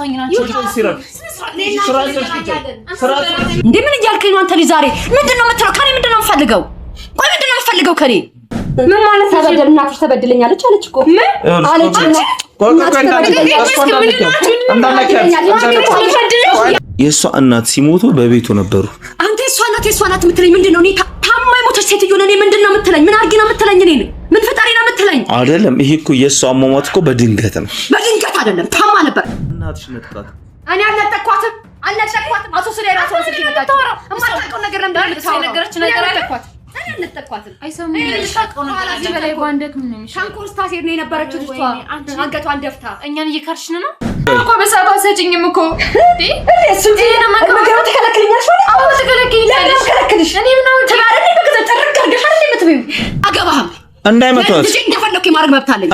ፈታኝ ናቸው እንዴ ምን እያልከኝ ነው አንተ ልጅ ዛሬ ምንድነው የምትለው ከኔ ምንድነው የምፈልገው ቆይ ምንድነው የምፈልገው ከኔ ምን ማለት ተበደል እናትሽ ተበድለኛለች አለች እኮ አለች የሷ እናት ሲሞቱ በቤቱ ነበሩ አንተ የሷ እናት የምትለኝ ምንድነው እኔ ታማኝ ሞተች ሴትዮ ነኝ ምንድነው የምትለኝ ምን አርጊ ነው የምትለኝ እኔ ምን ፈጣሪ ነው የምትለኝ አይደለም ይሄ እኮ የሷ አሟሟት እኮ በድንገት ነው በድንገት አይደለም ታማ ነበር እናትሽ ነጥቃት እኔ አልነጠቅኳትም አቶ ስለይ ራሱ ነው ሲል ነጣ የማታውቀው ነገር እንደነገረች ነገር አለኳት እኔ አልነጠቅኳትም አይሰሙም ልታውቀው ነገር አለ በላይ ባንደክም ነው የሚሻለው ሻንኮር ስታሴር ነው የነበረችው ልጅቷ አንገቷን ደፍታ እኛን እየካርሽን ነው እኮ በሰዓቱ አሰጭኝም እኮ እንዴ እሱ ዲና ማከራው ተከለክልኛለሽ አዎ ተከለክልኛለሽ እኔ ምን ነው ተባረክ በከተ ተረጋግሽ አይደል የምትበይው አገባህም እንዳይመጣት ልጅ እንደፈለኩ የማድረግ መብት አለኝ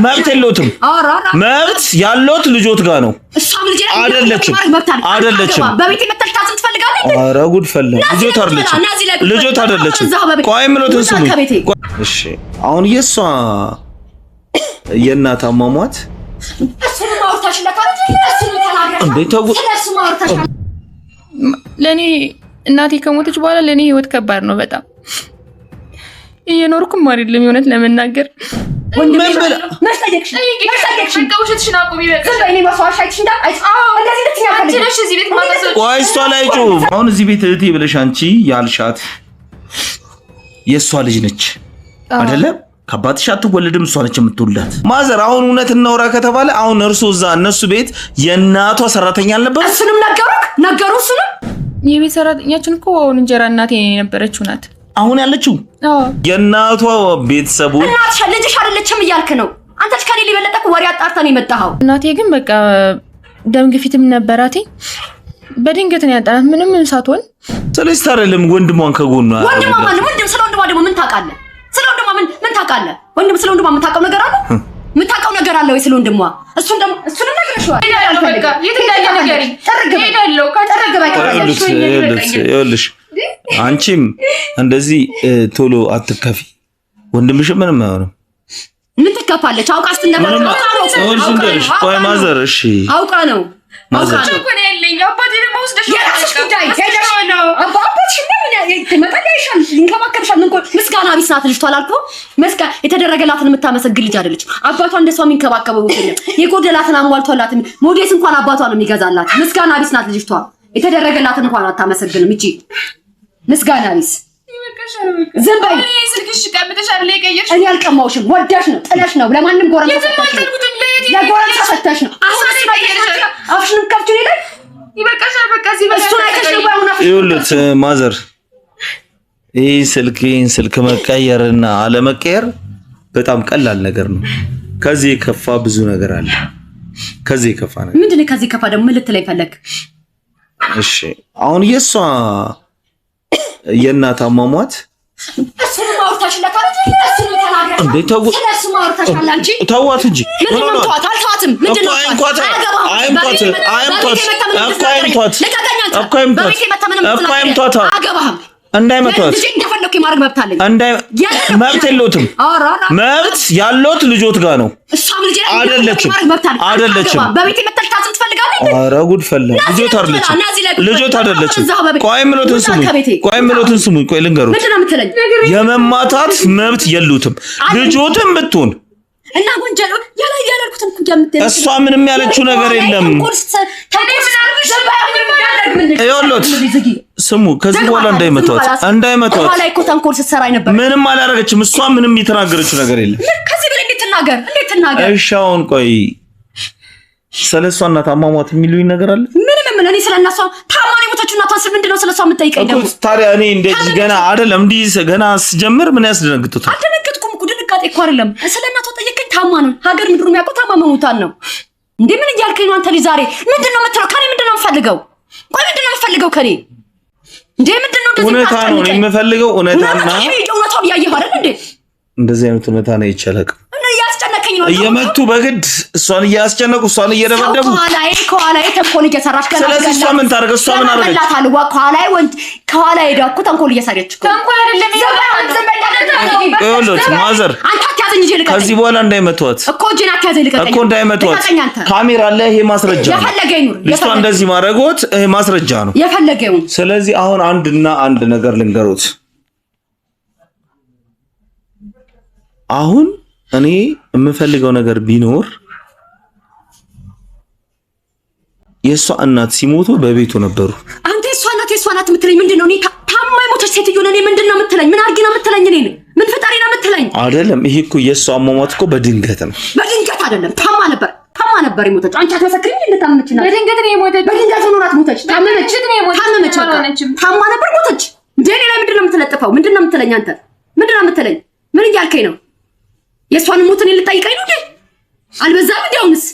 መብት የለውም መብት ያለውት ልጆት ጋር ነው እሷም ልጅ አይደለችም በቤት መጣሽ ታዝም ትፈልጋለህ ኧረ ጉድ ፈላ ልጆት አይደለችም ቆይ ምሎትን ስሙ እሺ አሁን የሷ የእናት አሟሟት እሱን ማውርታሽ ለካንተ እሱን ተናግረሽ እንዴት እሱ ማውርታሽ ለኔ እናቴ ከሞተች በኋላ ለኔ ህይወት ከባድ ነው በጣም እየኖርኩም አይደለም የሆነት ለመናገር ወንድምሽ ማስተያየክሽ ከውሸትሽን አቁሚ በቃ እኔ ማስዋሻይሽ እንደዚህ ልትኛለሽ እዚህ ቤት ማመሰል ቆይ እሷ ላይ አሁን እዚህ ቤት እህቴ ብለሽ አንቺ ያልሻት የሷ ልጅ ነች አይደለም ከአባትሽ አትወለድም እሷ ነች የምትወልዳት ማዘር አሁን እውነት እናውራ ከተባለ አሁን እርሱ እዛ እነሱ ቤት የእናቷ ሰራተኛ አልነበረ እሱንም ነገሩ እሱንም የቤት ሰራተኛችን እኮ አሁን እንጀራ እናቴ የነበረችው ናት አሁን ያለችው የእናቷ ቤተሰቡ እናትሽ ልጅሽ አይደለችም እያልክ ነው አንተስ ከኔ ሊበለጠክ ወሬ አጣርተን የመጣኸው እናቴ ግን በቃ ደም ግፊትም ነበራት በድንገት ነው ያጣናት ምንም ሳትሆን ስለዚህ ታረለም ወንድሟን ከጎኗ ወንድም ስለ ወንድሟ ደግሞ ምን ታውቃለህ ስለ ወንድሟ ምን ታውቃለህ ወንድም ስለ ወንድሟ ምን ታውቀው ነገር አለ ምን ታውቀው ነገር አለ ወይ ስለ ወንድሟ እሱንም ነግረሽዋል በቃ የትኛው ነገር ሄዳለሁ ይኸውልሽ አንቺም እንደዚህ ቶሎ አትከፊ ወንድምሽ ምንም አይሆንም ምን ትከፋለች አውቃስ ነበር ቆይ ማዘር እሺ አውቃ ነው እኮ ነው ያለኝ አባቴ ደግሞ ወስደሽ አባትሽ ምን መጣዳይሻል እንከባከብሻል ምን ምስጋና ቢስ ናት ልጅቷ አላልኩ የተደረገላትን የምታመሰግን ልጅ አይደለች አባቷ እንደሷ የሚንከባከበው ይችላል የጎደላትን አሟልቶላት ሞዴስ እንኳን አባቷ ነው የሚገዛላት ምስጋና ቢስ ናት ልጅቷ የተደረገላትን እንኳን አታመሰግንም እቺ ምስጋና ቢስ ዝም በይ ስልክሽ ቀምተሻል ለቀየርሽ እኔ አልቀማውሽም ወዳሽ ነው ጥለሽ ነው ለማንም ጎረምሳ ሰጥተሽ ነው አፍሽን ከፍቶ ይላል ይበቃሻል በቃ እዚህ እሱ አይተሽ ነው ባውና ይኸውልህ ማዘር ይሄን ስልክ መቀየርና አለመቀየር በጣም ቀላል ነገር ነው ከዚህ ከፋ ብዙ ነገር አለ ከዚህ ከፋ ነገር ምንድነው ከዚህ ከፋ ደግሞ ምን ልትለይ ፈለክ እሺ አሁን የሷ የእናት አሟሟት እሱን ማውርታሽ ለካንተ እሱን ተናግረሽ እንዴት እሱ ማውርታሽ አላንቺ ተዋት እንጂ ምንድነው ተዋት አልተዋትም ምንድነው አይምቷት አገባህም እንዳይመቷት ልጅ እንደፈለኩ የማድረግ መብት አለኝ መብት የለውም መብት ያለውት ልጆት ጋር ነው እሷም ልጅ አይደለችም በቤት መጣሽ ታዝም ትፈልጋለህ ኧረ ጉድ ፈላ ልጆት አይደለችም ቆይ ምሎትን ስሙኝ ቆይ ልንገሩት ምንድነው የምትለኝ የመማታት መብት የሉትም ልጆትም ብትሆን እና ወንጀል ያላልኩትም እኮ እንደምትል እሷ ምንም ያለችው ነገር የለም ይኸውልህ ስሙ ከዚህ በኋላ እንዳይመቷት ላይ እኮ ተንኮል ስትሰራ ነበር ምንም አላደረገችም እሷ ምንም የተናገረችው ነገር የለም ከዚህ በላይ እንዴት ትናገር እሺ አሁን ቆይ ስለሷ እናት አሟሟት የሚሉኝ ነገር አለ ምንም እኔ ስለናሷ ታማኝ ሞተችው እናቷ ምንድነው ስለሷ የምትጠይቀኝ ደግሞ ታዲያ እኔ እንደዚህ ገና አይደለም እንዲህ ገና ስጀምር ምን ያስደነግጡታል አልደነገጥኩም እኮ ድንጋጤ እኮ አይደለም ስለናቷ ጠየቀኝ ታማ ነው ሀገር ምድሩ የሚያውቀው ታማ መሞታን ነው እንዴ ምን እያልከኝ ነው አንተ ልጅ ዛሬ ምንድነው የምትለው ከኔ ምንድነው የምፈልገው ቆይ ምንድነው የምፈልገው ከኔ እንዴ ምንድነው እንደዚህ እውነታ ነው የምፈልገው እውነታና እውነታው ያየህ አይደል እንዴ እንደዚህ አይነት እውነታ ነው ይቻላል እያልከኝ ነው? እየመቱ በግድ እሷን እያስጨነቁ እሷን እየደበደቡ ከኋላዬ ተንኮል እየሰራሽ ገና። ስለዚህ እሷ ምን ታደርግ? እሷ ምን አደረገች? ከኋላዬ ሄዳ እኮ ተንኮል እየሰራች እኮ። ተንኮል አይደለም ይኸውልህ ማዘር፣ አንተ አትያዘኝ እንጂ ልቀቀኝ። ከዚህ በኋላ እንዳይመቷት እኮ እጄን አትያዘኝ ልቀቀኝ እኮ እንዳይመቷት። ካሜራ አለ፣ ይሄ ማስረጃ ነው። የፈለገ ይኑር። ልጅቷ እንደዚህ ማድረጎት ይሄ ማስረጃ ነው። የፈለገው። ስለዚህ አሁን አንድ ነገር ልንገሩት። አሁን እኔ የምፈልገው ነገር ቢኖር የሷ እናት ሲሞቱ በቤቱ ነበሩ። አንተ የሷ እናት የምትለኝ ምንድነው? እኔ ታማኝ ሞተች ሴትዮ ነኝ። ምንድነው የምትለኝ? ምን አድርጊ ነው የምትለኝ? እኔ ምን ፈጣሪ ነው የምትለኝ? አይደለም፣ ይሄ እኮ የሷ አሟሟት እኮ በድንገት ነው። በድንገት አይደለም፣ ታማ ነበር የሞተች። አንቺ አትመሰክሪኝ? እንደታመመች ነው። በድንገት ነው የሞተች። በድንገት ነው ናት ሞተች። ታመመች። ታማ ነበር ሞተች። እንደኔ ላይ ምንድነው የምትለጥፈው? ምንድነው የምትለኝ? አንተ ምንድነው የምትለኝ? ምን እያልከኝ ነው? የሷን ሞት እኔ ልጠይቀኝ ነው እንዴ? አልበዛም እንዴ? አሁንስ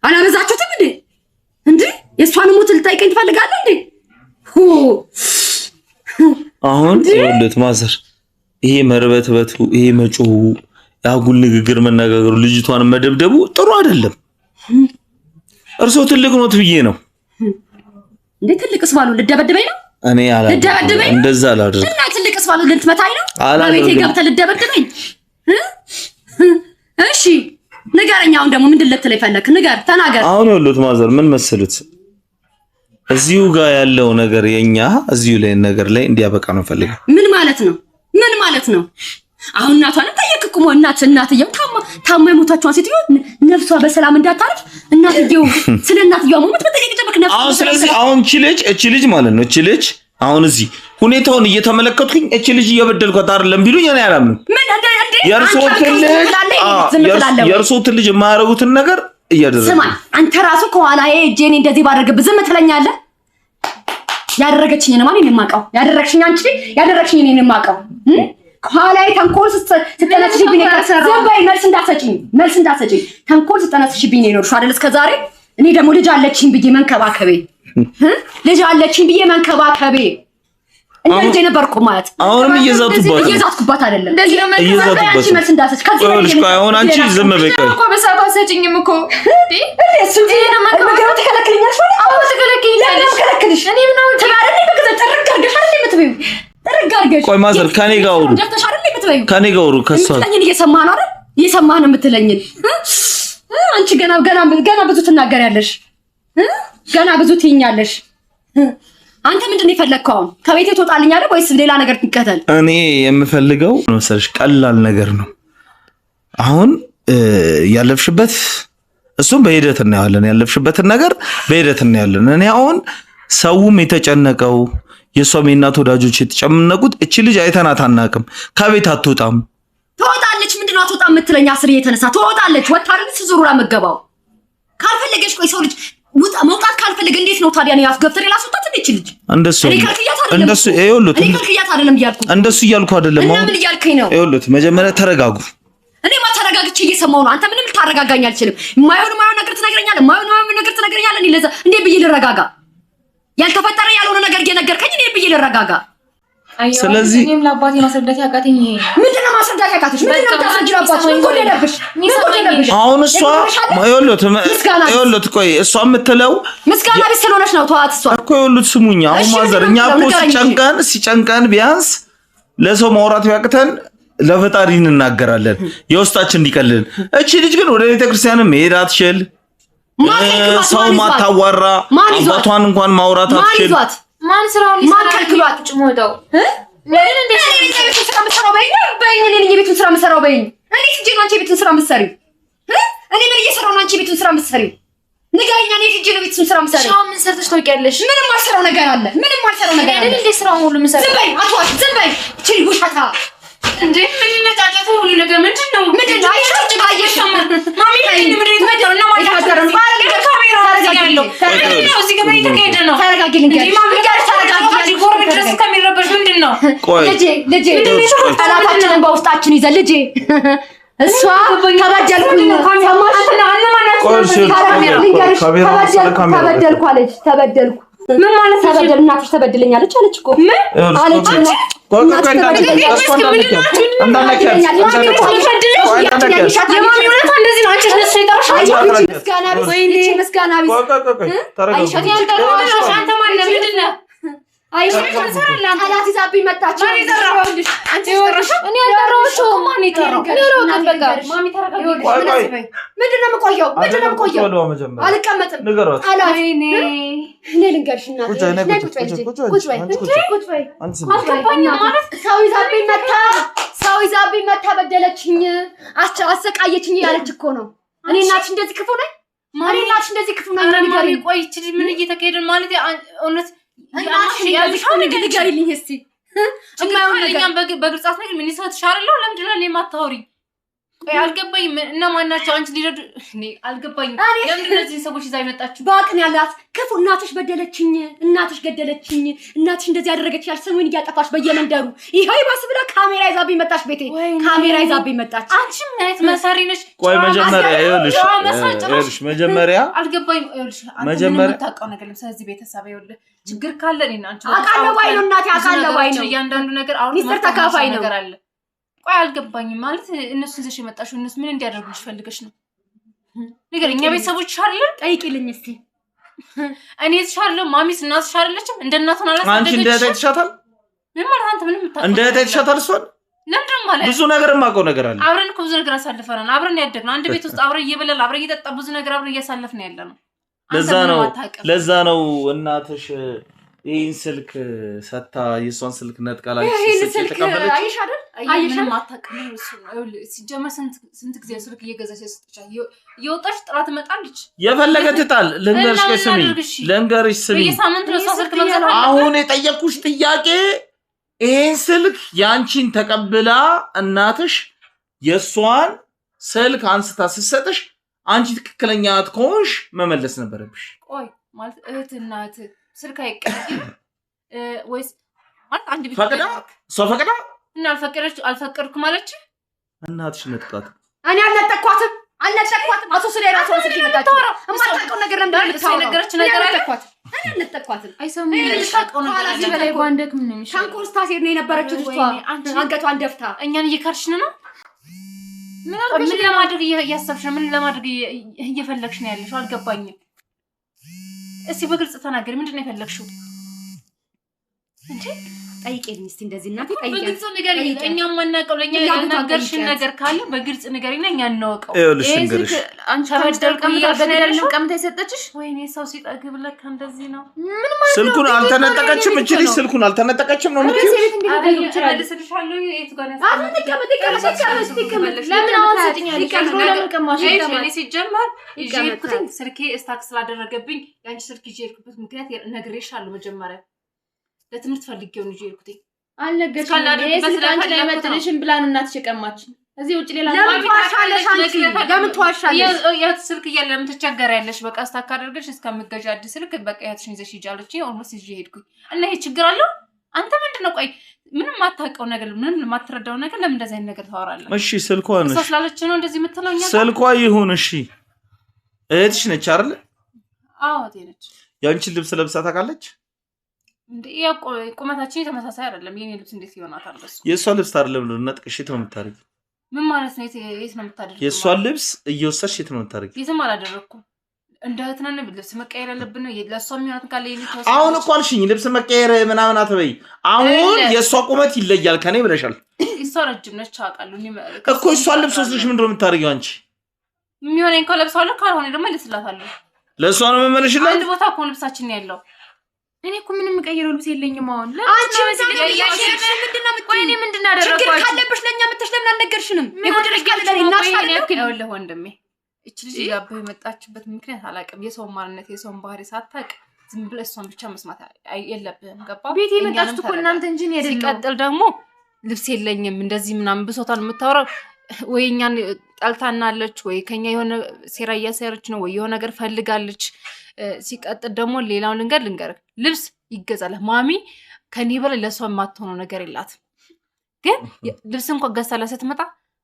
አላበዛችሁትም እንዴ? እንዴ የሷን ሞት ልጠይቀኝ ትፈልጋለህ እንዴ? አሁን ይኸውልህ ማዘር፣ ይሄ መርበትበቱ፣ ይሄ መጮሁ፣ ያጉል ንግግር መነጋገሩ፣ ልጅቷን መደብደቡ ጥሩ አይደለም። እርሶ ትልቅ ኖት ብዬ ነው እንዴ? ትልቅስ ባሉ ልደበድበኝ ነው? እኔ አላደርግም፣ እንደዛ አላደርግም። እና ትልቅስ ባሉ ልትመታኝ ነው? በቤቴ ገብተህ ልደበድበኝ? እሺ ንገረኝ። አሁን ደግሞ ምንድን ልትለኝ ፈለክ? ንገር፣ ተናገር። አሁን ይኸውልህ ማዘር፣ ምን መሰሉት፣ እዚሁ ጋር ያለው ነገር የኛ እዚሁ ላይ ነገር ላይ እንዲያበቃ ነው ፈልገው። ምን ማለት ነው? ምን ማለት ነው? አሁን እናቷንም ጠየቅኩ። እናትየው ታማ የሞታቸውን ሴትዮ ነፍሷ በሰላም እንዳታርፍ እናትየው ስለ እናትየው ሞት በጠየቅ ጀምክ ነፍሷ። አሁን ስለዚህ አሁን እቺ ልጅ ማለት ነው፣ እቺ ልጅ አሁን እዚህ ሁኔታውን እየተመለከትኩኝ እቺ ልጅ እየበደልኳት አይደለም ቢሉኝ እኔ አላምንም። ምን እንደ የእርሶትን ልጅ የማያረጉትን ነገር እያደረገ ስማ፣ አንተ ራሱ ከኋላዬ እጄን እንደዚህ ባደረግብህ ዝም ትለኛለህ? ያደረገችኝን ማን የማውቀው? ያደረግሽኝ አንቺ፣ ያደረግሽኝ እኔን የማውቀው ከኋላዬ ተንኮል ስትጠነስሽብኝ ዝም በይ። መልስ እንዳትሰጪኝ ተንኮል ስትጠነስሽብኝ ነው የኖርሽው አይደል እስከ ዛሬ። እኔ ደግሞ ልጅ አለችኝ ብዬ መንከባከቤ እንዴ ነበርኩ ማለት። አሁንም እየዛቱባት አይደለም እየዛቱባት። መልስ እንዳትሰጪኝ ከዚህ በላይ አሁን አንቺ ዝም በይ። እኮ በሰዓቱ አትሰጪኝም እኮ እሱ ነው ተከለክልኛለሽ ማለት አሁን ተከለክልሽ። እኔ ምን አሁን ተባረኝ በከዛ ተረጋግሽ አይደል የምትበይው? ተረጋግሽ። ቆይ ማዘር ከኔ ጋር አውሩ፣ ከኔ ጋር አውሩ። ከሷ እየሰማህ ነው አይደል? እየሰማህ ነው የምትለኝን። አንቺ ገና ብዙ ትናገሪያለሽ፣ ገና ብዙ ትይኛለሽ። አንተ ምንድነው የፈለግከው? አሁን ከቤቴ ትወጣልኛለህ ወይስ ሌላ ነገር ትከተል? እኔ የምፈልገው መሰለሽ ቀላል ነገር ነው። አሁን ያለፍሽበት እሱም በሂደት እናያለን። ያለፍሽበትን ነገር በሂደት እናያለን። እኔ አሁን ሰውም የተጨነቀው የሷም የእናት ወዳጆች የተጨነቁት እቺ ልጅ አይተናት አናውቅም፣ ከቤት አትወጣም። ትወጣለች። ምንድነው አትወጣም የምትለኝ? አስር እየተነሳ ትወጣለች። ወታደር ሲዞሩራ መገባው ካልፈለገች ቆይ ሰው ልጅ ውጣ መውጣት ካልፈለገ እንዴት ነው ታዲያ? ነው ያስገብተር ላስወጣት እንዴ? እቺ ልጅ እንደሱ ይኸውልህ፣ እንደሱ እያልኩ አይደለም። እና ምን እያልከኝ ነው? ይኸውልህ መጀመሪያ ተረጋጉ። እኔማ ተረጋግቼ እየሰማሁ ነው። አንተ ምንም ልታረጋጋኝ አልችልም። የማይሆን ነገር ትነግረኛለህ፣ የማይሆን ነገር ትነግረኛለህ። እኔ ለዛ እንዴ ብዬ ልረጋጋ? ያልተፈጠረ ያልሆነ ነገር እየነገርከኝ እኔ ብዬ ልረጋጋ? ስለዚህ እኔም ለአባቴ ማስረዳት ያቃተኝ ይሄ ምንድነው? ማስረዳት ያቃተሽ ምንድነው? ታስረጅ አባቴ ምን ጎደለብሽ? አሁን እሷ ይኸውልህ ቆይ እሷ የምትለው ምስጋና ቢስ ስለሆነች ነው። ተዋት እሷ እኮ ይኸውልህ ስሙኝ። አሁን ማዘር እኛ እኮ ሲጨንቀን ቢያንስ ለሰው ማውራት ቢያቅተን ለፈጣሪ እንናገራለን የውስጣችን እንዲቀልልን። እቺ ልጅ ግን ወደ ቤተክርስቲያን መሄድ አትችል፣ ሰው ማታዋራ፣ አባቷን እንኳን ማውራት አትችል። ማን ስራውን ይሰራል? ጭሞታው ምን እንዴ የቤቱን ስራ የምትሰራው በይኝ። እኔ የቤቱን ስራ የምትሰራው በይኝ። እንዴት ሂጅ ነው አንቺ የቤቱን ስራ የምትሰሪው? እኔ ምን እየሰራሁ ነው አንቺ የቤቱን ስራ የምትሰሪው? ንገሪኝ። እኔ ሂጅ ነው የቤቱን ስራ የምትሰሪው? ሻው ምን ሰርተሽ ታውቂያለሽ? ምንም አልሰራው ነገር አለ። ምንም አልሰራው ነገር አለ። እንዴ ስራውን ሁሉ የምሰራው? ዝም በይ አትዋሽ። ዝም በይ እቺ ውሻታ እንዴ ምን ነጫጫቱ ሁሉ ነገር ምንድነው? ምንድነው? አይሻጭ ባየሽ ማሚ ምን ምንድነው? እና ማሚ ታደረም ባለ ካሜራ ያለው ምንድነው? እዚህ ገበያ እየተካሄደ ነው። ተረጋጊ ልንገርሽ። ማሚ ጋር ተረጋጊ። ጎረቤት ድረስ ከሚረበሽ ምንድነው? ልጄ ጠላታችንን በውስጣችን ይዘን ልጄ እሷ ተበደልኩኝ ሰማሽ? ተበደልኩ አለች። ተበደልኩ ምን ማለት ተበደል እናትሽ ተበድለኛለች አለች እኮ ምን አለች ጠላት ይዛብኝ መጣች ምንድን ነው የምቆየው አልቀመጥም እኔ ልንገርሽ ሰው ይዛብኝ መታ በደለችኝ አሰቃየችኝ እያለች እኮ ነው እኔ እናትሽ እንደዚህ ክፉ ነኝ እኔ እናትሽ እንደዚህ ክፉ ነኝ ቆይ ምን እየተካሄደ ማለት እውነት ንገሪልኝ እስኪ እኛም በግልጻት ነገር ምን ይሰጥሻለሁ ለምንድን ነው እኔ የማታወሪኝ አልገባኝም እና ማናቸው አንቺ ሊረዱ አልገባኝም ለምንድን ነው እነዚህ ሰዎች ይዛ ይመጣችሁ ባቅን ያላት ክፉ እናትሽ በደለችኝ እናትሽ ገደለችኝ እናትሽ እንደዚህ ያደረገች ያል ስሙን እያጠፋሽ በየመንደሩ ይሄው ይባስ ብላ ካሜራ ይዛብኝ መጣች ቤቴ ካሜራ ይዛብኝ መጣች አንቺ ምን አይነት መሳሪ ነሽ ቆይ መጀመሪያ ይኸውልሽ መጀመሪያ አልገባኝም ይኸውልሽ መጀመሪያ ታውቀው ነገር ስለዚህ ቤተሰብ ይኸውልህ ችግር ካለ እኔና አንቺ አቃለው ባይ ነው እናቴ አቃለው ባይ ነው እያንዳንዱ ነገር አሁን ሚስጥር ተካፋይ ነው ቆይ አልገባኝም ማለት እነሱ ይዘሽ የመጣሽው እነሱ ምን እንዲያደርጉልሽ ፈልገሽ ነው ነገር እኛ ቤተሰቦች አይደል ጠይቂልኝ እስቲ እኔ ተሻለ ማሚስ እናትሽ አይደለችም እንደ እናት ሆነ አላሳደገች አንቺ እንደ እህት ተሻታል ምን ማለት አንተ ምንም ታውቃለህ እንደ እህት ተሻታል እሷን ለምንድን ማለት ብዙ ነገር ማውቀው ነገር አለ አብረን እኮ ብዙ ነገር አሳልፈናል አብረን ያደግነው አንድ ቤት ውስጥ አብረን እየበላን አብረን እየጠጣ ብዙ ነገር አብረን እያሳለፍን ያለነው ለዛ ነው እናትሽ ይሄን ስልክ ሰታ የሷን ስልክ ነጥቃላ ተቀበለች አይሽ አይደል አይሽም አታውቅም እሱ ሲጀመር ስንት ጊዜ ስልክ እየገዛች ያስጥቻ የወጣች ጥራት መጣልች የፈለገ ትጣል ለንገርሽ ስሚ በየሳምንቱ ነው ስልክ መግዛት አሁን የጠየቅኩሽ ጥያቄ ይሄን ስልክ ያንቺን ተቀብላ እናትሽ የሷን ስልክ አንስታ ስትሰጥሽ አንቺ ትክክለኛ አትኮንሽ መመለስ ነበረብሽ ቆይ ማለት እህትና እህት ስልክ አይቀርም ወይስ ማለት አንድ ቤት ፈቅዳ እና አልፈቀድኩም ማለች እናትሽ ነጥቃት እኔ አልነጠቅኳትም አቶ ስለይ ራሱ ስልክ ይመጣች እማታውቀው ነገር ነገረች ነገር አለኳት እኔ አልነጠቅኳትም አይሰሙኝ ልታውቀው ነገር አለ በላይ ባንደክም ነው የሚሻለው ታንኮስታ ሴት ነው የነበረችው ልጅቷ አንገቷን ደፍታ እኛን እየካርሽን ነው ምን ለማድረግ እያሰብሽ ምን ለማድረግ እየፈለግሽ ነው ያለሽው አልገባኝም እስቲ በግልጽ ተናገሪ ምንድነው የፈለግሽው እንዴ ጠይቄልኝ እስቲ እንደዚህ እናቴ ጠይቄ በግልጽ ንገሪ እኛም ማናቀው ለኛ ያናገርሽን ነገር ካለ በግልጽ ንገሪና እኛ እናወቀው ስልክ አንቺ አበደልከም በገደልንም ቀምታ የሰጠችሽ ወይኔ ሰው ሲጠግብ ለካ እንደዚህ ነው ምን ማለት ስልኩን አልተነጠቀችም እቺ ልጅ ስልኩን አልተነጠቀችም ነው የምትይው መልስልሻለሁ የት ጋር ለምን አወጣኛለሽ እኔ ሲጀመር ይሄድኩኝ ስልኬ ስታክ ስላደረገብኝ ያንቺ ስልክ ይሄድኩበት ምክንያት ነግሬሻለሁ መጀመሪያ ለትምህርት ፈልጌው ነው ይሄድኩት አልነገርሽም ለስልካንቺ ላይ መጥነሽን ብላን እናትሽ ቀማች እዚህ ውጭ ሌላ ለምን ተዋሻለሽ ያት ስልክ እያለ ለምን ተቸገሪያለሽ በቃ ስታክ አድርገሽ እስከምገዣ አዲስ ስልክ በቃ ያትሽን ይዘሽ ይጃለች ኦልሞስት ይዤ ሄድኩኝ እና ይሄ ችግር አለው አንተ ምንድነው ቆይ ምንም ማታውቀው ነገር ምንም ማትረዳው ነገር ለምን እንደዚህ አይነት ነገር ታወራለህ እሺ ስልኳ ነሽ እሷ ስላለች ነው እንደዚህ የምትለውኛ ስልኳ ይሁን እሺ እህትሽ ነች አይደል አዎ እህቴ ነች ያንቺን ልብስ ለብሳ ታውቃለች እንዴ ያው ቁመታችን ተመሳሳይ አይደለም የኔ ልብስ እንዴት ይሆናታል በሱ የሷ ልብስ አይደለም ነው ነጥቅሽ የት ነው የምታደርጊው ምን ማለት ነው የት ነው የምታደርጊው የሷ ልብስ እየወሰድሽ የት ነው የምታደርጊው የትም አላደረኩም እንደ እህትና ልብስ መቀየር ያለብን ነው ለሷ የሚሆናት ካለ የኔ ተወሰነ አሁን እኮ አልሽኝ ልብስ መቀየር ምናምን አትበይ አሁን የሷ ቁመት ይለያል ከኔ ብለሻል እሷ ረጅም ነች አውቃለሁ እኮ እሷ ልብስ ወስደሽ ምንድነው የምታደርጊው አንቺ የሚሆነኝ እኮ ለብሳለሁ ካልሆነ ደግሞ ልስላታለሁ ለሷ ነው መመለሽላት አንድ ቦታ እኮ ልብሳችን ያለው እኔ እኮ ምንም ቀይረው ልብስ የለኝም አሁን አንቺ ምንድነው ያደረኩት ችግር ካለብሽ ለኛ መተሽ ለምን አልነገርሽንም የጎደለሽ ካለ ለኔ እናሻለሁ ወንድሜ እቺ ልጅ ያበው የመጣችበት ምክንያት አላውቅም የሰው ማንነት የሰው ባህሪ ሳታውቅ ዝም ብለሽ እሷን ብቻ መስማት የለብህም ገባ ቤቴ የመጣችው እኮ እናንተ እንጂ ነው አይደለም ሲቀጥል ደግሞ ልብስ የለኝም እንደዚህ ምናምን ብሶታል የምታወራው ወይ እኛን ጠልታናለች ወይ ከኛ የሆነ ሴራ እያሰረች ነው ወይ የሆነ ነገር ፈልጋለች ሲቀጥል ደግሞ ሌላው ልንገር ልብስ ይገዛል ማሚ ከኔ በላይ ለሷ የማትሆነው ነገር የላት ግን ልብስ እንኳን ገዝታላ ስትመጣ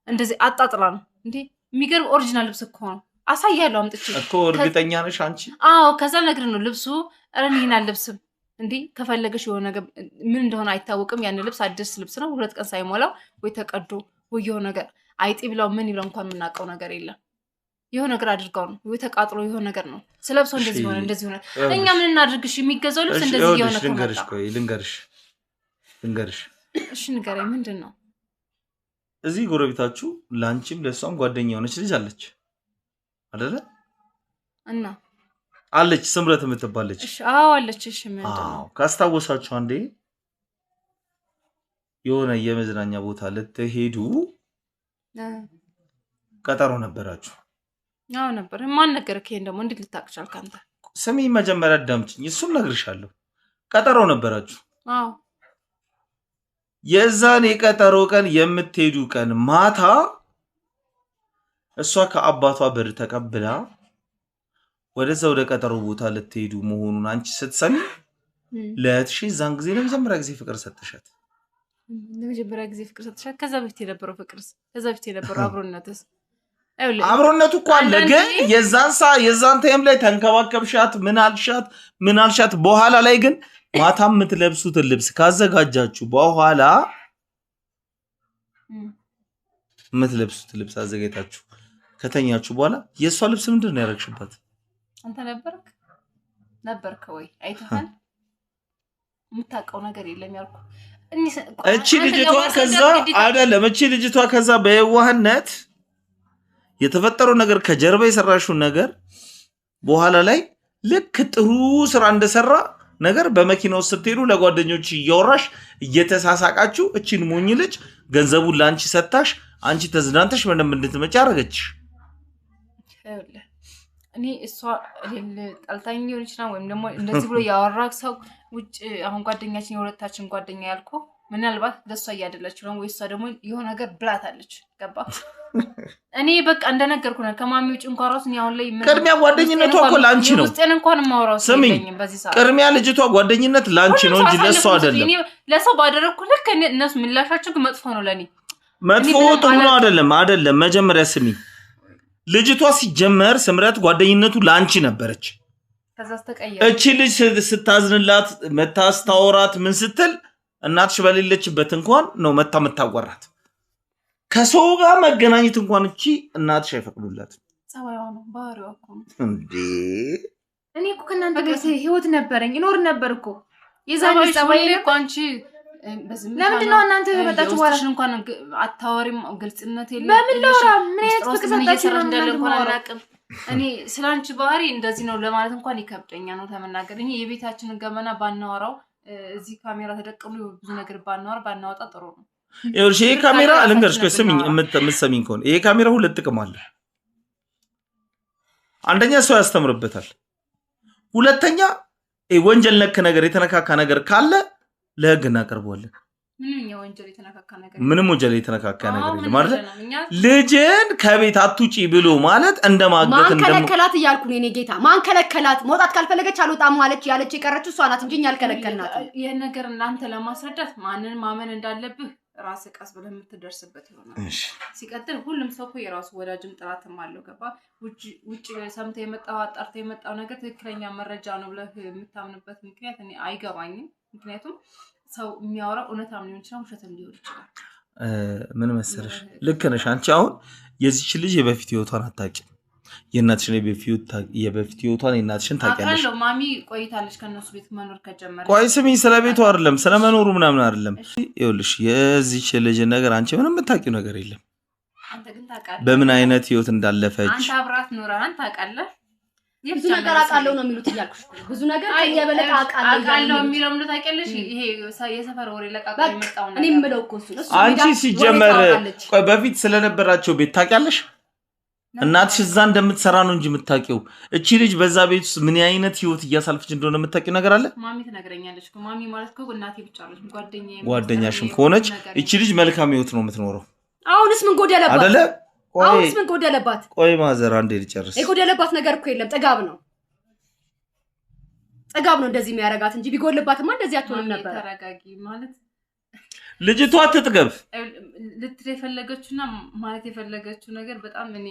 እንደዚህ አጣጥላ ነው እንዴ የሚገርም ኦሪጂናል ልብስ እኮ ነው አሳያለሁ አምጥቼ እኮ እርግጠኛ ነሽ አንቺ? አዎ ከዛ ነገር ነው ልብሱ ረኒና ልብስም እንዴ ከፈለገሽ የሆነ ነገር ምን እንደሆነ አይታወቅም። ያን ልብስ አዲስ ልብስ ነው 2 ቀን ሳይሞላው ወይ ተቀዶ ወይ የሆነ ነገር አይጢ ብለው ምን ይብለው እንኳን የምናውቀው ነገር የለም። የሆነ ነገር አድርጋው ነው ወይ ተቃጥሎ የሆነ ነገር ነው ስለብሰው እንደዚህ ሆነ እንደዚህ ሆነ። እኛ ምን እናድርግሽ? የሚገዛው ልብስ እንደዚህ የሆነ ልንገርሽ ቆይ ልንገርሽ እሺ ንገረኝ ምንድን ነው? እዚህ ጎረቤታችሁ ላንቺም ለሷም ጓደኛ የሆነች ልጅ አለች አይደለ? እና አለች ስምረት የምትባለች። እሺ አዎ አለች። እሺ ምንድን ነው? ካስታወሳችሁ አንዴ የሆነ የመዝናኛ ቦታ ልትሄዱ ቀጠሮ ነበራችሁ። አዎ ነበር። ማን ነገርክ? ይሄን ደግሞ እንዴት ልታውቅ ቻልክ አንተ? ስሚ መጀመሪያ አዳምጪኝ፣ እሱን ነግርሻለሁ። ቀጠሮ ነበራችሁ። አዎ የዛን የቀጠሮ ቀን የምትሄዱ ቀን ማታ እሷ ከአባቷ ብር ተቀብላ ወደዛ ወደ ቀጠሮ ቦታ ልትሄዱ መሆኑን አንቺ ስትሰሚ ለእህትሽ ዛን ጊዜ ለመጀመሪያ ጊዜ ፍቅር ሰጥሻት። ለመጀመሪያ ጊዜ ፍቅር ሰጥሻት? ከዛ በፊት የነበረው ፍቅርስ? ከዛ በፊት የነበረው አብሮነትስ? አብሮነቱ እኮ አለ፣ ግን የዛን ታይም ላይ ተንከባከብሻት፣ ምን አልሻት። በኋላ ላይ ግን ማታ የምትለብሱትን ልብስ ካዘጋጃችሁ በኋላ የምትለብሱትን ልብስ አዘጋጅታችሁ ከተኛችሁ በኋላ የእሷ ልብስ ምንድን ነው ያደረግሽበት? አንተ ነበርክ ወይ? አይተሃል? የምታውቀው ነገር የለም ያልኩ። እቺ ልጅቷ ከዛ በየዋህነት የተፈጠረው ነገር ከጀርባ የሰራሽው ነገር በኋላ ላይ ልክ ጥሩ ስራ እንደሰራ ነገር በመኪናው ስትሄዱ ለጓደኞች እያወራሽ እየተሳሳቃችሁ እቺን ሞኝ ልጅ ገንዘቡን ላንቺ ሰጣሽ፣ አንቺ ተዝናንተሽ ምንም እንድትመጪ አደረገች። እኔ እሷ ጣልታኝ ሊሆን ይችላል ወይም ደግሞ እንደዚህ ብሎ ያወራክ ሰው ውጭ አሁን ጓደኛችን የሁለታችን ጓደኛ ያልኩ ምናልባት ለሷ እያደለች ነው ወይ እሷ ደግሞ የሆነ ነገር ብላታለች። ገባ? እኔ በቃ እንደነገርኩ ነው ከማሚ ውጭ እንኳን ራሱ ነው አሁን ላይ ቅድሚያ ጓደኝነቷ እኮ ላንቺ ነው። ውስጤን እንኳን ማውራው ስለኝም በዚህ ሰዓት ቅድሚያ ልጅቷ ጓደኝነት ላንቺ ነው እንጂ ለሷ አይደለም። እኔ ለሰው ባደረኩ ልክ እነሱ ምላሻቸው መጥፎ ነው ለኔ። መጥፎ ጥሩ ነው አይደለም። መጀመሪያ ስሚ፣ ልጅቷ ሲጀመር ስምረት ጓደኝነቱ ላንቺ ነበረች። ከዛስ ተቀየረ። እቺ ልጅ ስታዝንላት መታስታወራት ምን ስትል እናትሽ በሌለችበት እንኳን ነው መታወራት። ከሰው ጋር መገናኘት እንኳን እቺ እናትሽ አይፈቅዱላትም። ጸባይዋ ነው ባህሪዋ እኮ እንዴ። እኔ እኮ ከእናንተ ጋር ህይወት ነበረኝ እኖር ነበር እኮ የዛሬ ጸባይ እኮ አንቺ ለምንድን ነው እናንተ በመጣችሁ በኋላ እንኳን አታወሪም? ግልጽነት የለም። በምን ላውራ? ምን አይነት ፍቅር ሰጣችሁ እንዳለ እንኳን አላውቅም። እኔ ስላንቺ ባህሪ እንደዚህ ነው ለማለት እንኳን ይከብደኛ ነው ተመናገር። እኔ የቤታችንን ገመና ባናወራው እዚህ ካሜራ ተደቅኖ ብዙ ነገር ባናወጣ ጥሩ ነው። ይኸውልሽ ይሄ ካሜራ ልንገርሽ፣ ስሚኝ፣ የምትሰሚኝ ከሆነ ይሄ ካሜራ ሁለት ጥቅም አለ። አንደኛ ሰው ያስተምርበታል፣ ሁለተኛ ወንጀል ነክ ነገር የተነካካ ነገር ካለ ለህግ እናቀርበዋለን። ምንም ወንጀል የተነካካ ነገር የለም ማለት ልጅን ከቤት አትውጪ ብሎ ማለት እንደማገት ማንከለከላት እያልኩ ነው። እኔ ጌታ ማንከለከላት መውጣት ካልፈለገች አልወጣም ማለች ያለች የቀረችው እሷ ናት እንጂ እኛ አልከለከልናት። ይሄ ነገር እናንተ ለማስረዳት ማንን ማመን እንዳለብህ ራስ ቀስ ብለህ የምትደርስበት ይሆናል። ሲቀጥል ሁሉም ሰው እኮ የራሱ ወዳጅም ጥራትም አለው። ገባ? ውጭ ሰምተህ የመጣው አጣርተህ የመጣው ነገር ትክክለኛ መረጃ ነው ብለህ የምታምንበት ምክንያት እኔ አይገባኝም። ምክንያቱም ሰው የሚያወራው እውነታም ሊሆን ይችላል ውሸትም ሊሆን ይችላል። ምን መሰለሽ፣ ልክ ነሽ አንቺ። አሁን የዚች ልጅ የበፊት ህይወቷን አታውቂም። የእናትሽን የበፊት ህይወቷን የእናትሽን ታውቂያለሽ። አውቃለሁ። ማሚ ቆይታለች ከነሱ ቤት መኖር ከጀመረ። ቆይ ስሚኝ፣ ስለ ቤቱ አይደለም ስለ መኖሩ ምናምን አይደለም። ይኸውልሽ የዚች ልጅ ነገር አንቺ ምንም የምታውቂው ነገር የለም። አንተ ግን ታውቃለህ በምን አይነት ህይወት እንዳለፈች። አንተ አብራት ኖረሃን ታውቃለህ። ብዙ ነገር አውቃለሁ ነው የሚሉት እያልኩሽ ብዙ ነገር ከየበለጠ አውቃለሁ የሚለው ምን ታውቂያለሽ? ይሄ የሰፈር ወሬ ለቃቃ የመጣው ነገር እኔ የምለው እኮ እሱ አንቺ ሲጀመር ቆይ በፊት ስለነበራቸው ቤት ታውቂያለሽ? እናትሽ እዛ እንደምትሰራ ነው እንጂ የምታውቂው እቺ ልጅ በዛ ቤት ውስጥ ምን አይነት ህይወት እያሳለፈች እንደሆነ የምታውቂው ነገር አለ? ማሚ ትነግረኛለች እኮ። ማሚ ማለት እኮ እናቴ ብቻ ነች። ጓደኛሽም ከሆነች እቺ ልጅ መልካም ህይወት ነው የምትኖረው። አሁንስ ምን ጎደለባት አይደለ? አሁንስ ምን ጎደለባት? ቆይ ማዘር አንዴ ልጨርስ። የጎደለባት ነገር እኮ የለም። ጥጋብ ነው እንደዚህ የሚያረጋት እንጂ ቢጎልባትማ እንደዚህ አትሆንም ነበር። ተረጋጊ ማለት ልጅቷ ትጥገብ ልትል የፈለገችውና ማለት የፈለገችው ነገር በጣም እኔ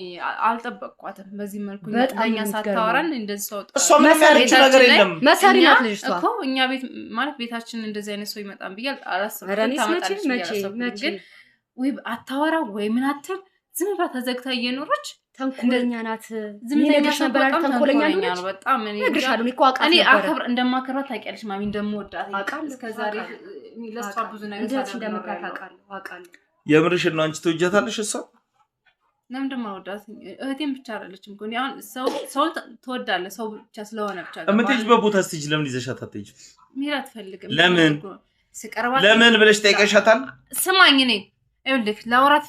አልጠበቅኳትም። በዚህ መልኩ ለኛ ሳታወራን እንደዚህ ሰው እሷ ምን ያለችው ነገር የለም። መሰሪ ናት ልጅቷ እኮ እኛ ቤት ማለት ቤታችን እንደዚህ አይነት ሰው ይመጣን ብዬ አላሰብኩም። ታመጣለች ግን ወይ አታወራ ወይ ምን አትል ዝም ብላ ተዘግታ እየኖረች ተንኮለኛ ናት። ዝም ብላ ነበር ተንኮለኛ ነው በጣም እኔ ነግርሻለሁ እኮ አውቃለሁ። እኔ አከብር እንደማከብራት ታውቂያለሽ ማሚ እንደምወዳት እስከዛሬ ለሷ ብዙ ነገር አውቃለሁ። የምርሽን ነው አንቺ ትወጃታለሽ? እሷ ለምን እንደማወዳት እህቴን ብቻ አይደለችም እኮ አሁን ሰው ትወዳለህ ሰው ብቻ ስለሆነ ብቻ እምትሄጂበት ቦታ ስትሄጂ ለምን ይዘሻት አትሄጂም? መሄድ አትፈልግም። ለምን ለምን ብለሽ ጠይቀሻታል? ስማኝ እኔ ይኸውልህ ላወራት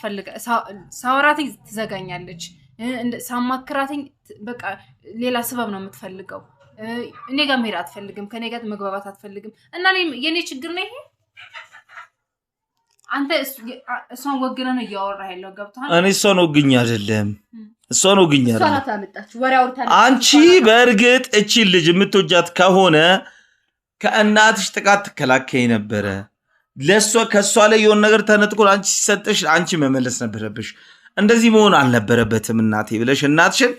ሳወራት ትዘጋኛለች። ሳማክራትኝ በቃ ሌላ ስበብ ነው የምትፈልገው። እኔ ጋር መሄድ አትፈልግም። ከኔ ጋር መግባባት አትፈልግም። እና የኔ ችግር ነው ይሄ። አንተ እሷን ወግነህ ነው እያወራህ ያለው ገብቶሃል? እኔ እሷን ወግኝ አይደለም እሷን ወግኝ አይደለም። አንቺ በእርግጥ እቺን ልጅ የምትወጃት ከሆነ ከእናትሽ ጥቃት ትከላከይ ነበረ። ከእሷ ላይ የሆነ ነገር ተነጥቆ አንቺ ሲሰጥሽ አንቺ መመለስ ነበረብሽ። እንደዚህ መሆን አልነበረበትም እናቴ ብለሽ እናትሽን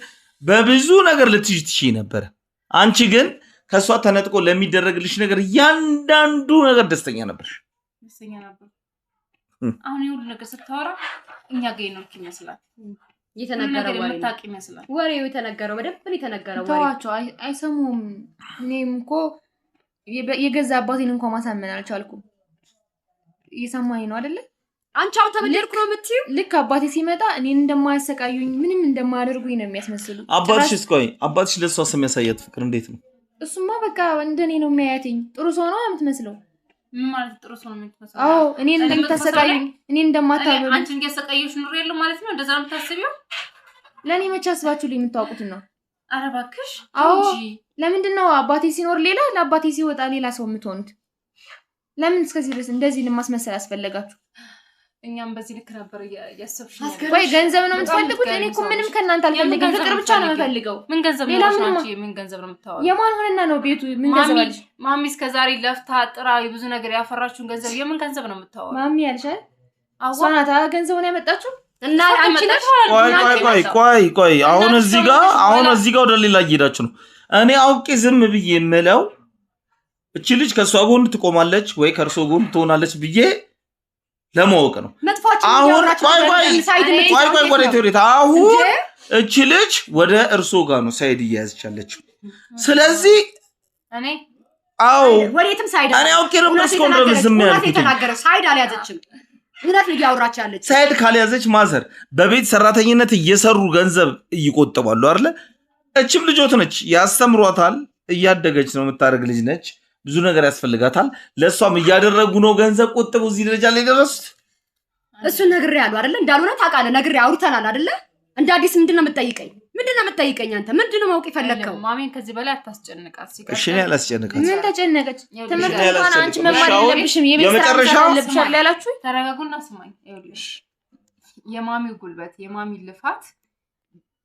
በብዙ ነገር ልትይዥ ትችይ ነበረ። አንቺ ግን ከእሷ ተነጥቆ ለሚደረግልሽ ነገር እያንዳንዱ ነገር ደስተኛ ነበርሽ። አሁን ይሁሉ ነገር ስታወራ እኛ ጋር ይኖርክ ይመስላል። የተነገረው ወሬው የተነገረው በደንብ የተነገረው ወሬ ተዋቸው፣ አይሰሙም። እኔም እኮ የገዛ አባቴን እንኳን ማሳመን አልቻልኩም። እየሰማኝ ነው አይደለ? አንቺ አሁን ተበደልኩ ነው የምትይው? ልክ አባቴ ሲመጣ እኔን እንደማያሰቃዩኝ ምንም እንደማያደርጉኝ ነው የሚያስመስሉ። አባትሽ ለሷ ስም ያሳያት ፍቅር እንዴት ነው? እሱማ በቃ እንደኔ ነው የሚያያትኝ። ጥሩ ሰው ነው የምትመስለው። ምን ማለት ጥሩ ሰው ነው የምትመስለው? አዎ እኔን እንደምታሰቃዩኝ እኔን እንደማታበሉ አንቺን እያሰቃዩሽ ኑሮ ያለው ማለት ነው። እንደዛ ነው የምታስቢው? ለኔ መቼ አስባችሁልኝ የምታውቁትን ነው? ኧረ እባክሽ እንጂ ለምንድን ነው አባቴ ሲኖር ሌላ ለአባቴ ሲወጣ ሌላ ሰው የምትሆኑት? ለምን እስከዚህ ድረስ እንደዚህ ለማስመሰል ያስፈልጋችሁ? እኛም በዚህ ልክ ነበር ያሰብሽ። ወይ ገንዘብ ነው የምትፈልጉት? እኔ እኮ ምንም ከእናንተ አልፈልግም፣ ፍቅር ብቻ ነው የምፈልገው። ምን ገንዘብ ነው አንቺ? ምን ገንዘብ ነው የምታወራው? የማን ሆነና ነው ቤቱ? ምን ገንዘብ አለሽ? ማሚ እስከዛሬ ለፍታ ጥራ ብዙ ነገር ያፈራችሁን ገንዘብ የምን ገንዘብ ነው የምታወራው? ማሚ ያልሻል አዋናታ ገንዘቡን ያመጣችሁ እና አንቺ ነሽ። ቆይ አሁን እዚህ ጋር ወደ ሌላ እየሄዳችሁ ነው። እኔ አውቄ ዝም ብዬ የምለው እቺ ልጅ ከሷ ጎን ትቆማለች ወይ ከእርሶ ጎን ትሆናለች ብዬ ለማወቅ ነው። አሁን እቺ ልጅ ወደ እርሶ ጋር ነው ሳይድ እያያዘች ያለችው። ስለዚህ እኔ ወዴትም ሳይድ እኔ አውቄ ነው መስኮንደም ዝም ያልኩት። ሳይድ አልያዘችም። እውነት ነው ያወራች ያለች። ሳይድ ካልያዘች ማዘር በቤት ሰራተኝነት እየሰሩ ገንዘብ ይቆጥባሉ አይደለ? እችም ልጆት ነች፣ ያስተምሯታል። እያደገች ነው የምታደርግ ልጅ ነች። ብዙ ነገር ያስፈልጋታል። ለሷም እያደረጉ ነው ገንዘብ ቆጥቡ እዚህ ደረጃ ላይ ደረሱት። እሱን ነግሬያለሁ አይደለ? እንዳልሆነ ታውቃለህ። ነግሬ አውርተናል አይደለ? እንደ አዲስ ምንድነው የምትጠይቀኝ? አንተ ምንድነው ማውቅ የፈለከው? ማሚን ከዚህ በላይ አታስጨንቃት። እሺ እኔ አላስጨንቃት። ምን ተጨነቀች? ትምህርት እንኳን አንቺ መማር የለብሽም። የመጨረሻ ለብሻል ያላችሁ ተረጋጉና ስማኝ። ይኸውልሽ የማሚው ጉልበት የማሚ ልፋት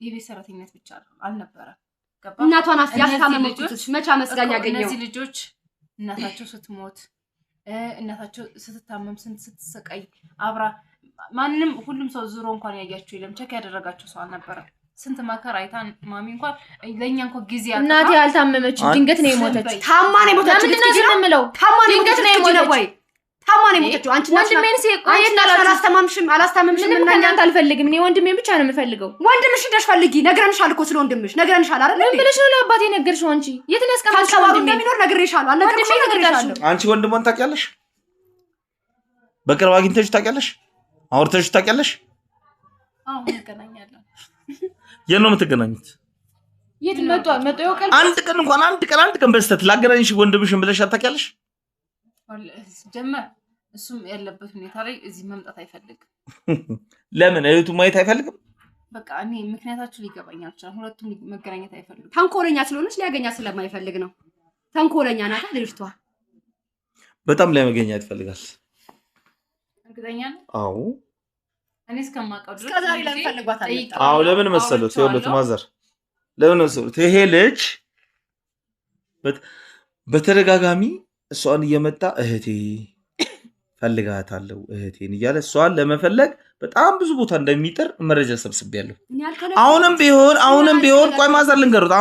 የቤት ሰራተኝነት ብቻ አልነበረም። እናቷን ያስታመሙት መቻ መስጋኛ ያገኘው እነዚህ ልጆች እናታቸው ስትሞት እናታቸው ስትታመም ስትሰቃይ አብራ ማንንም ሁሉም ሰው ዙሮ እንኳን ያያቸው የለም። ቸክ ያደረጋቸው ሰው አልነበረም። ስንት መከራ አይታ ማሚ እንኳን ለኛ እንኳን ጊዜ አጣ። እናቴ አልታመመች፣ ድንገት ነው የሞተች። ታማ ነው የሞተች። ምንድነው የምለው? ድንገት ነው የሞተች። ታማ ነው የሞተችው። አንቺ ወንድሜን አላስታመምሽም። ምንም ከእናንተ አልፈልግም። እኔ ወንድሜን ብቻ ነው የምፈልገው። ወንድምሽ እንደሽ ፈልጊ። ነግረንሻል እኮ ስለ ወንድምሽ ነግረንሻል አይደል? ምን ብለሽ ነው ለአባቴ ነገርሽው? አንቺ የት ነው ያስቀመጥሽው? ወንድሜ እንደሚኖር ነግሬሻለሁ። ነግሬሻለሁ። አንቺ ወንድሟን ታውቂያለሽ? በቅርብ አግኝተሽ ታውቂያለሽ? አውርተሽ ታውቂያለሽ? አዎ እንገናኛለን። የት ነው የምትገናኙት? የት መጥቶ ያውቃል? አንድ ቀን በስተት ላገናኝሽ ወንድምሽን ብለሽ ታውቂያለሽ? ጀመር እሱም ያለበት ሁኔታ ላይ እዚህ መምጣት አይፈልግም። ለምን እህቱ ማየት አይፈልግም? በቃ እኔ ምክንያታችሁ ሊገባኝ አልቻለም። ሁለቱም መገናኘት አይፈልጉም። ተንኮለኛ ስለሆነች ሊያገኛ ስለማይፈልግ ነው። ተንኮለኛ ናት ልጅቷ። በጣም ሊያገኛት ይፈልጋል። እርግጠኛ ነኝ። አዎ እኔ እስከማውቀው ድረስ እስከዛሬ ለምን ፈልጓት አልመጣ? አዎ ለምን መሰሉት? ይኸውልህ ማዘር ለምን መሰሉት? ይሄ ልጅ በተደጋጋሚ እሷን እየመጣ እህቴ ፈልጋታለሁ እህቴን እያለ እሷን ለመፈለግ በጣም ብዙ ቦታ እንደሚጥር መረጃ ሰብስቤያለሁ። አሁንም ቢሆን ቆይ ማዘር ልንገሩት።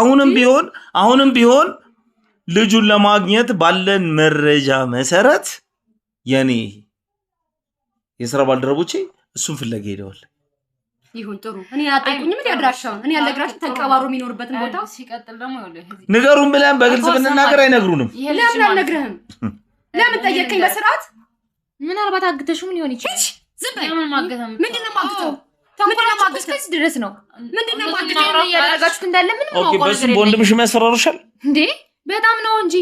አሁንም ቢሆን ልጁን ለማግኘት ባለን መረጃ መሰረት የኔ የሥራ ባልደረቦቼ እሱን ፍለጋ ሄደዋል። ይሁን ጥሩ። እኔ አጣይቁኝም እንዴ አድራሻውን እኔ ያለግራሽ ተንቀባሮ የሚኖርበትን ቦታ ሲቀጥል ደግሞ ንገሩን ብለን በግልጽ ብንናገር አይነግሩንም። ለምን አልነግርህም? ለምን ጠየቀኝ በስርዓት? ምናልባት አግተሽም ሊሆን ይችላል። ዝም በይ። ምንድነው ማግተው? ድረስ ነው ምንድነው ማግተው? ያደረጋችሁት እንዳለ ምን ነው ኦኬ። በሱ ወንድምሽ የሚያስፈራሩሻል እንዴ? በጣም ነው እንጂ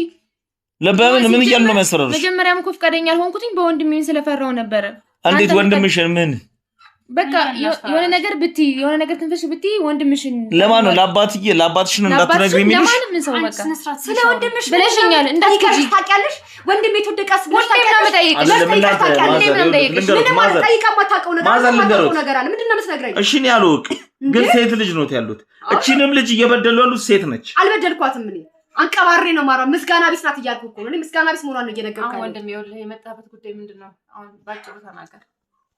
ለበምን ምን እያሉ ነው የሚያስፈራሩሽ? መጀመሪያም እኮ ፈቃደኛ አልሆንኩትኝ በወንድሜን ስለፈራው ነበር። እንዴት ወንድምሽን ምን በቃ የሆነ ነገር ብትይ የሆነ ነገር ትንፈሽ ብትይ ወንድምሽን ለማን ነው? ለአባትሽን እንዳትነግሪ የሚልሽ ለማንም ሰው በቃ ስለ ወንድምሽ ብለሽኛል። እንዳትከጂ ታውቂያለሽ። ወንድሜ ተወደቀስ ወንድሜ ነው መጠየቅሽ። ነገር አለ። ምንድነው የምትነግረኝ? እሺ ነው ያሉቅ ግን ሴት ልጅ ነው ያሉት። እቺንም ልጅ እየበደሉ ያሉት ሴት ነች። አልበደልኳትም እኔ አንቀባሬ ነው ማራ ምስጋና ቢስ ናት እያልኩ እኮ ነው። እኔ ምስጋና ቢስ መሆኗን ነው እየነገርኩ። አሁን ወንድሜ ይኸውልህ የመጣበት ጉዳይ ምንድነው? አሁን ባጭሩ ተናገር።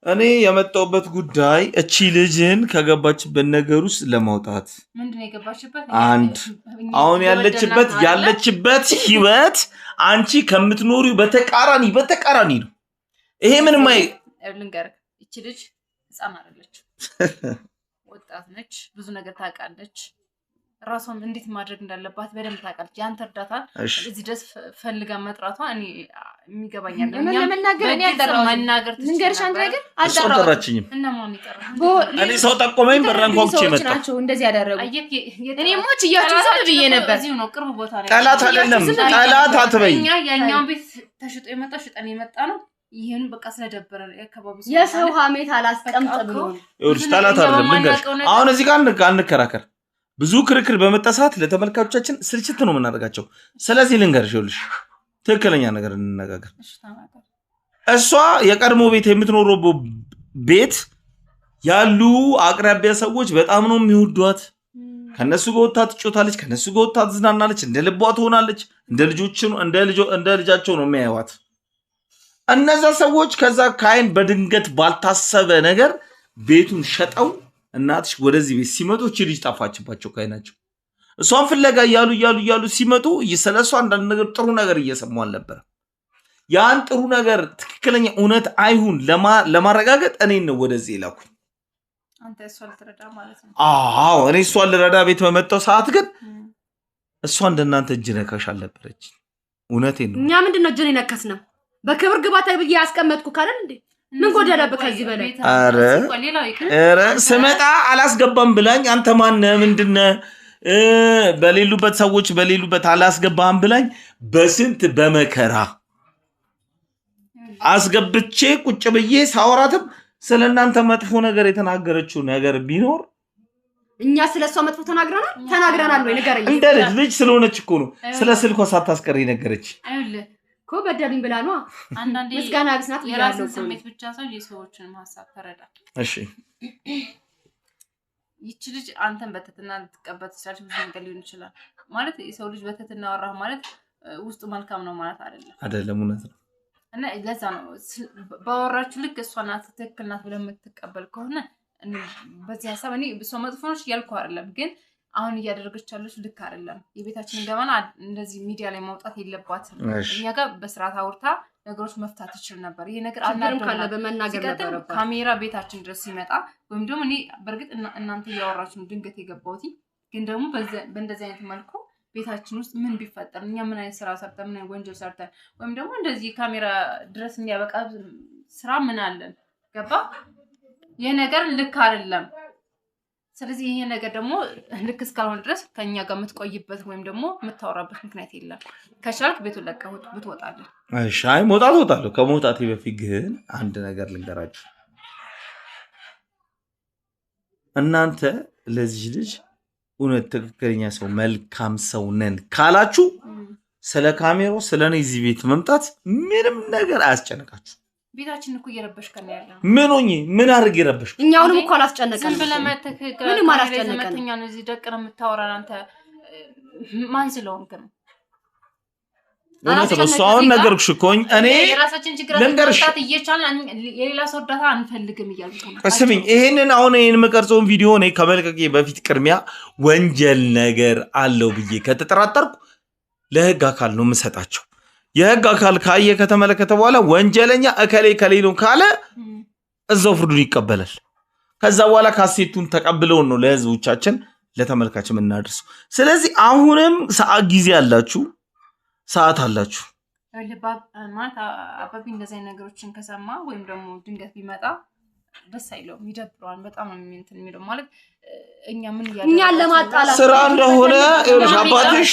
እኔ የመጣሁበት ጉዳይ እቺ ልጅን ከገባችበት ነገር ውስጥ ለማውጣት ምንድነው የገባችበት? አንድ አሁን ያለችበት ህይወት አንቺ ከምትኖሪው በተቃራኒ ነው። ይሄ ምንም ልንገርህ፣ እቺ ልጅ ህፃን አይደለች፣ ወጣት ነች። ብዙ ነገር ታውቃለች። ራሷን እንዴት ማድረግ እንዳለባት በደንብ ታውቃለች። ያንተ እርዳታ እዚህ ድረስ ፈልጋ መጥራቷ እኔ የሚገባኛል። ለመናገር እኔ አልጠራሁም። መናገር ትንገርሽ አንተ ነገር አልጠራችኝም። እና ማን ይጠራል? እኔ ሰው ጠቆመኝ በራን ኮክቼ መጣ። ናቸው እንደዚህ ያደረጉ። እኔ ሞች እያችሁ ዝም ብዬ ነበር። እዚሁ ነው ቅርብ ቦታ ላይ። ጠላት አይደለም፣ ጠላት አትበይ። እኛ የኛውን ቤት ተሽጦ የመጣ ሽጠን የመጣ ነው። ይሄን በቃ ስለደበረ ያከባቡ የሰው ሀሜት አላስቀምጥ ብሎ ይኸውልሽ፣ ጠላት አይደለም። ልንገርሽ አሁን እዚህ ጋር አንከራከር። ብዙ ክርክር በመጣ ሰዓት ለተመልካቾቻችን ስልችት ነው የምናደርጋቸው። ስለዚህ ልንገርሽ፣ ይኸውልሽ ትክክለኛ ነገር እንነጋገር። እሷ የቀድሞ ቤት የምትኖረው ቤት ያሉ አቅራቢያ ሰዎች በጣም ነው የሚወዷት። ከነሱ ጋር ወጣ ትጮታለች፣ ከነሱ ጋር ወጣ ትዝናናለች፣ እንደ ልቧ ትሆናለች። እንደ ልጃቸው ነው የሚያዩዋት እነዛ ሰዎች። ከዛ ካይን በድንገት ባልታሰበ ነገር ቤቱን ሸጠው እናትሽ ወደዚህ ቤት ሲመጡ እቺ ልጅ ጠፋችባቸው ካይናቸው። እሷን ፍለጋ እያሉ ሲመጡ ስለሷ አንዳንድ ነገር ጥሩ ነገር እየሰሙ አልነበረ። ያን ጥሩ ነገር ትክክለኛ እውነት አይሁን ለማረጋገጥ እኔን ነው ወደዚህ ይላኩኝ። አንተ እሷን ልትረዳ ማለት ነው? አዎ እኔ እሷን ልረዳ ቤት በመጣው ሰዓት ግን እሷ እንደናንተ እጅ ነካሽ አልነበረች። እውነቴን ነው። እኛ ምንድነው እጅን ነከስ ነው? በክብር ግባታ ብዬ ያስቀመጥኩ ካለን እንዴ ምን ጎደለብህ ከዚህ በላይ? አረ ስመጣ አላስገባም ብላኝ አንተ ማነህ ምንድነህ በሌሉበት ሰዎች በሌሉበት አላስገባም ብላኝ በስንት በመከራ አስገብቼ ቁጭ ብዬ ሳወራትም ስለናንተ መጥፎ ነገር የተናገረችው ነገር ቢኖር እኛ ስለሷ መጥፎ ተናግረናል ወይ ንገረኝ። እንደ ልጅ ስለሆነች እኮ ነው ስለ ስልኳ ሳታስቀሪ ነገረች እኮ በደልኝ ብላ ነው። አንዳንዴ ምስጋና ቢስናት የራስን ስሜት ብቻ ሳይሆን የሰዎችንም ሀሳብ ተረዳ። እሺ ይቺ ልጅ አንተን በትህትና ልትቀበል ትችላለች። ብዙ ነገር ሊሆን ይችላል ማለት የሰው ልጅ በትህትና ወራህ ማለት ውስጡ መልካም ነው ማለት አይደለም። እውነት ነው። እና ለዛ ነው ባወራችሁ ልክ እሷ ናት ትክክል ናት ብለህ የምትቀበል ከሆነ በዚህ ሀሳብ እኔ እሷ መጥፎ ነች እያልኩ አይደለም፣ ግን አሁን እያደረገች ያለች ልክ አይደለም። የቤታችንን ገበና እንደዚህ ሚዲያ ላይ ማውጣት የለባትም። እኛ ጋር በስርዓት አውርታ ነገሮች መፍታት ትችል ነበር። ይሄ ነገር ካለ በመናገር ነበረባት። ካሜራ ቤታችን ድረስ ሲመጣ ወይም ደግሞ እኔ በእርግጥ እናንተ እያወራችሁ ነው ድንገት የገባሁት፣ ግን ደግሞ በእንደዚህ አይነት መልኩ ቤታችን ውስጥ ምን ቢፈጠር እኛ ምን አይነት ስራ ሰርተን ምን አይነት ወንጀል ሰርተን ወይም ደግሞ እንደዚህ ካሜራ ድረስ የሚያበቃ ስራ ምን አለን? ገባ? ይሄ ነገር ልክ አይደለም። ስለዚህ ይሄ ነገር ደግሞ ልክ እስካልሆነ ድረስ ከኛ ጋር የምትቆይበት ወይም ደግሞ የምታወራበት ምክንያት የለም። ከቻልክ ቤቱን ለቀህ ብትወጣለህ። እሺ፣ አይ መውጣት እወጣለሁ። ከመውጣቴ በፊት ግን አንድ ነገር ልንገራችሁ። እናንተ ለዚህ ልጅ እውነት ትክክለኛ ሰው መልካም ሰው ነን ካላችሁ ስለ ካሜራው ስለ እኔ እዚህ ቤት መምጣት ምንም ነገር አያስጨነቃችሁ። ቤታችን እኮ እየረበሽከን ያለው ምን ሆኜ ምን አድርጌ ረበሽኩ? እኛውንም እኮ አላስጨነቀንም። ዝም ብለህ ምንም አላስጨነቀንም። እኛ ነው እዚህ ደቅነህ የምታወራን አንተ ማን ስለሆንክ ነው? እውነት ነው። እሱ አሁን ነገርኩሽ እኮ እኔ የራሳችን ችግር አጥታት እየቻልን የሌላ ሰው እርዳታ አንፈልግም እያልኩ ነው። እስሚኝ ይሄንን አሁን የምቀርጸውን ቪዲዮ እኔ ከመልቀቄ በፊት ቅድሚያ ወንጀል ነገር አለው ብዬ ከተጠራጠርኩ ለህግ አካል ነው የምሰጣቸው። የህግ አካል ካየ ከተመለከተ በኋላ ወንጀለኛ እከሌ ነው ካለ እዛው ፍርዱን ይቀበላል። ከዛ በኋላ ካሴቱን ተቀብለውን ነው ለህዝቦቻችን ለተመልካች የምናደርሰው። ስለዚህ አሁንም ሰዓት ጊዜ አላችሁ፣ ሰዓት አላችሁ። ማለት አባቢ እንደዚህ አይነት ነገሮችን ከሰማ ወይም ደግሞ ድንገት ቢመጣ ደስ አይለውም፣ ይደብረዋል። በጣም ነው የሚለው ማለት እኛ ምን እኛን ለማጣላት ስራ እንደሆነ አባትሽ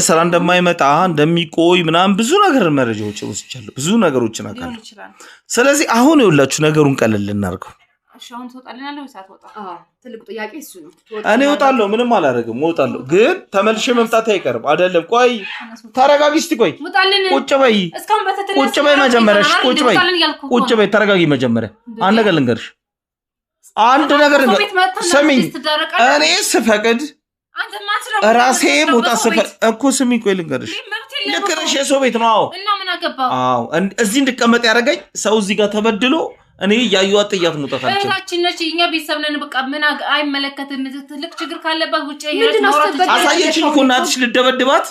ስራ እንደማይመጣ እንደሚቆይ ምናምን ብዙ ነገር መረጃዎች ወስጃለሁ፣ ብዙ ነገሮችን አውቃለሁ። ስለዚህ አሁን ይኸውላችሁ ነገሩን ቀለል እናድርገው። አሁን ትወጣለናለህ ወይስ አትወጣም? ትልቁ ጥያቄ እሱ ነው። እኔ እወጣለሁ፣ ምንም አላደርግም፣ እወጣለሁ። ግን ተመልሼ መምጣት አይቀርም አይደለም። ቆይ ተረጋጊ እስቲ፣ ቆይ ቁጭ በይ፣ ቁጭ በይ መጀመሪያ፣ ቁጭ በይ፣ ተረጋጊ መጀመሪያ። አንድ ነገር ልንገርሽ፣ ስሚኝ፣ እኔ ስፈቅድ ራሴ መውጣት ስፈቅድ እኮ ስሚኝ፣ ቆይ ልንገርሽ፣ ልክ ነሽ፣ የሰው ቤት ነው። አዎ እዚህ እንድቀመጥ ያደረገኝ ሰው እዚህ ጋር ተበድሎ እኔ ያዩዋት ጥያት መውጣት አልችልም። እህታችን ነች፣ እኛ ቤተሰብ ነን። በቃ ምን አይመለከትም። ትልቅ ችግር ካለባት ውጪ ይሄድ ነው። አሳየችኝ እኮ እናትሽ ልደበድባት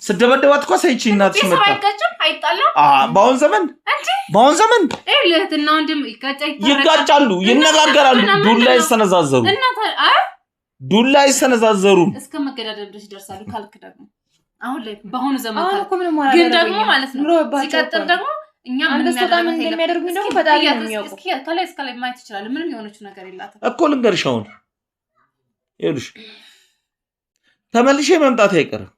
ስደበድባት እኮ አሳየችኝ። እናትሽ መጣ አይጋጭም፣ አይጣላም። በአሁን ዘመን እህትና ወንድም ይጋጫሉ፣ ይነጋገራሉ፣ ዱላ ይሰነዛዘሩ እስከ መገዳደል ድረስ ይደርሳሉ። ካልክ ደግሞ አሁን ላይ በአሁኑ ዘመን ግን ደግሞ ማለት ነው ሲቀጥል ደግሞ እኛ ምን እንደሚያደርጉኝ ደግሞ ፈጣሪ ነው የሚያውቀው። ከላይ እስከ ላይ ማየት ይችላል። ምንም የሆነችው ነገር የላትም እኮ ልንገርሽ። አሁን ይኸውልሽ ተመልሼ መምጣት አይቀርም።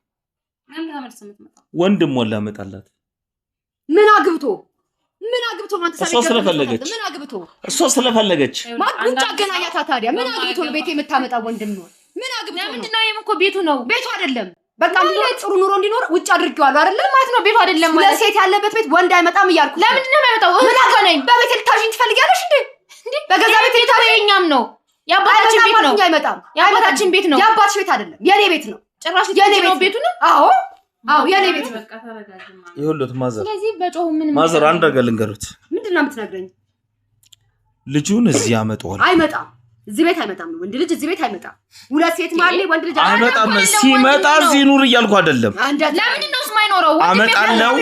ወንድም ወላ መጣላት ምን አግብቶ ማለት እሷ ስለፈለገች ማግብቻ አገናኛታ። ታዲያ ምን አግብቶ ነው ቤት የምታመጣ ወንድም ነው? ምን አግብቶ ነው? ምንድነው? ይሄም እኮ ቤቱ ነው። ቤቱ አይደለም። በቃ ጥሩ ኑሮ እንዲኖር ውጭ አድርጌዋለሁ አይደል ማለት ነው። ቤቱ አይደለም ማለት ሴት ያለበት ቤት ወንድ አይመጣም እያልኩ ለምንድን ነው የማይመጣው? ምን አገናኝ? በቤት ልታዥኝ ትፈልጊያለሽ እንዴ? በገዛ ቤት የኛም ነው። የአባታችን ቤት ነው። አይመጣም። የአባታችን ቤት ነው። የአባትሽ ቤት አይደለም፣ የኔ ቤት ነው። ጭራሽ የኔ ቤት ነው። ቤቱ ነው። አዎ የኔ ቤት ነው። በቃ ተረጋግማ ይሁሉት ማዘር። ስለዚህ በጮሁ ምን ማዘር አንድ ነገር ልንገሩት። ምንድነው የምትነግረኝ? ልጁን እዚህ ያመጣዋል። አይመጣም። እዚህ ቤት አይመጣም። ወንድ ልጅ እዚህ ቤት አይመጣም። ሁለት ሴት ማለት ወንድ ልጅ አይመጣም። ሲመጣ እዚህ ኑር እያልኩ አይደለም። ለምንድን ነው የማይኖረው? አመጣለሁ።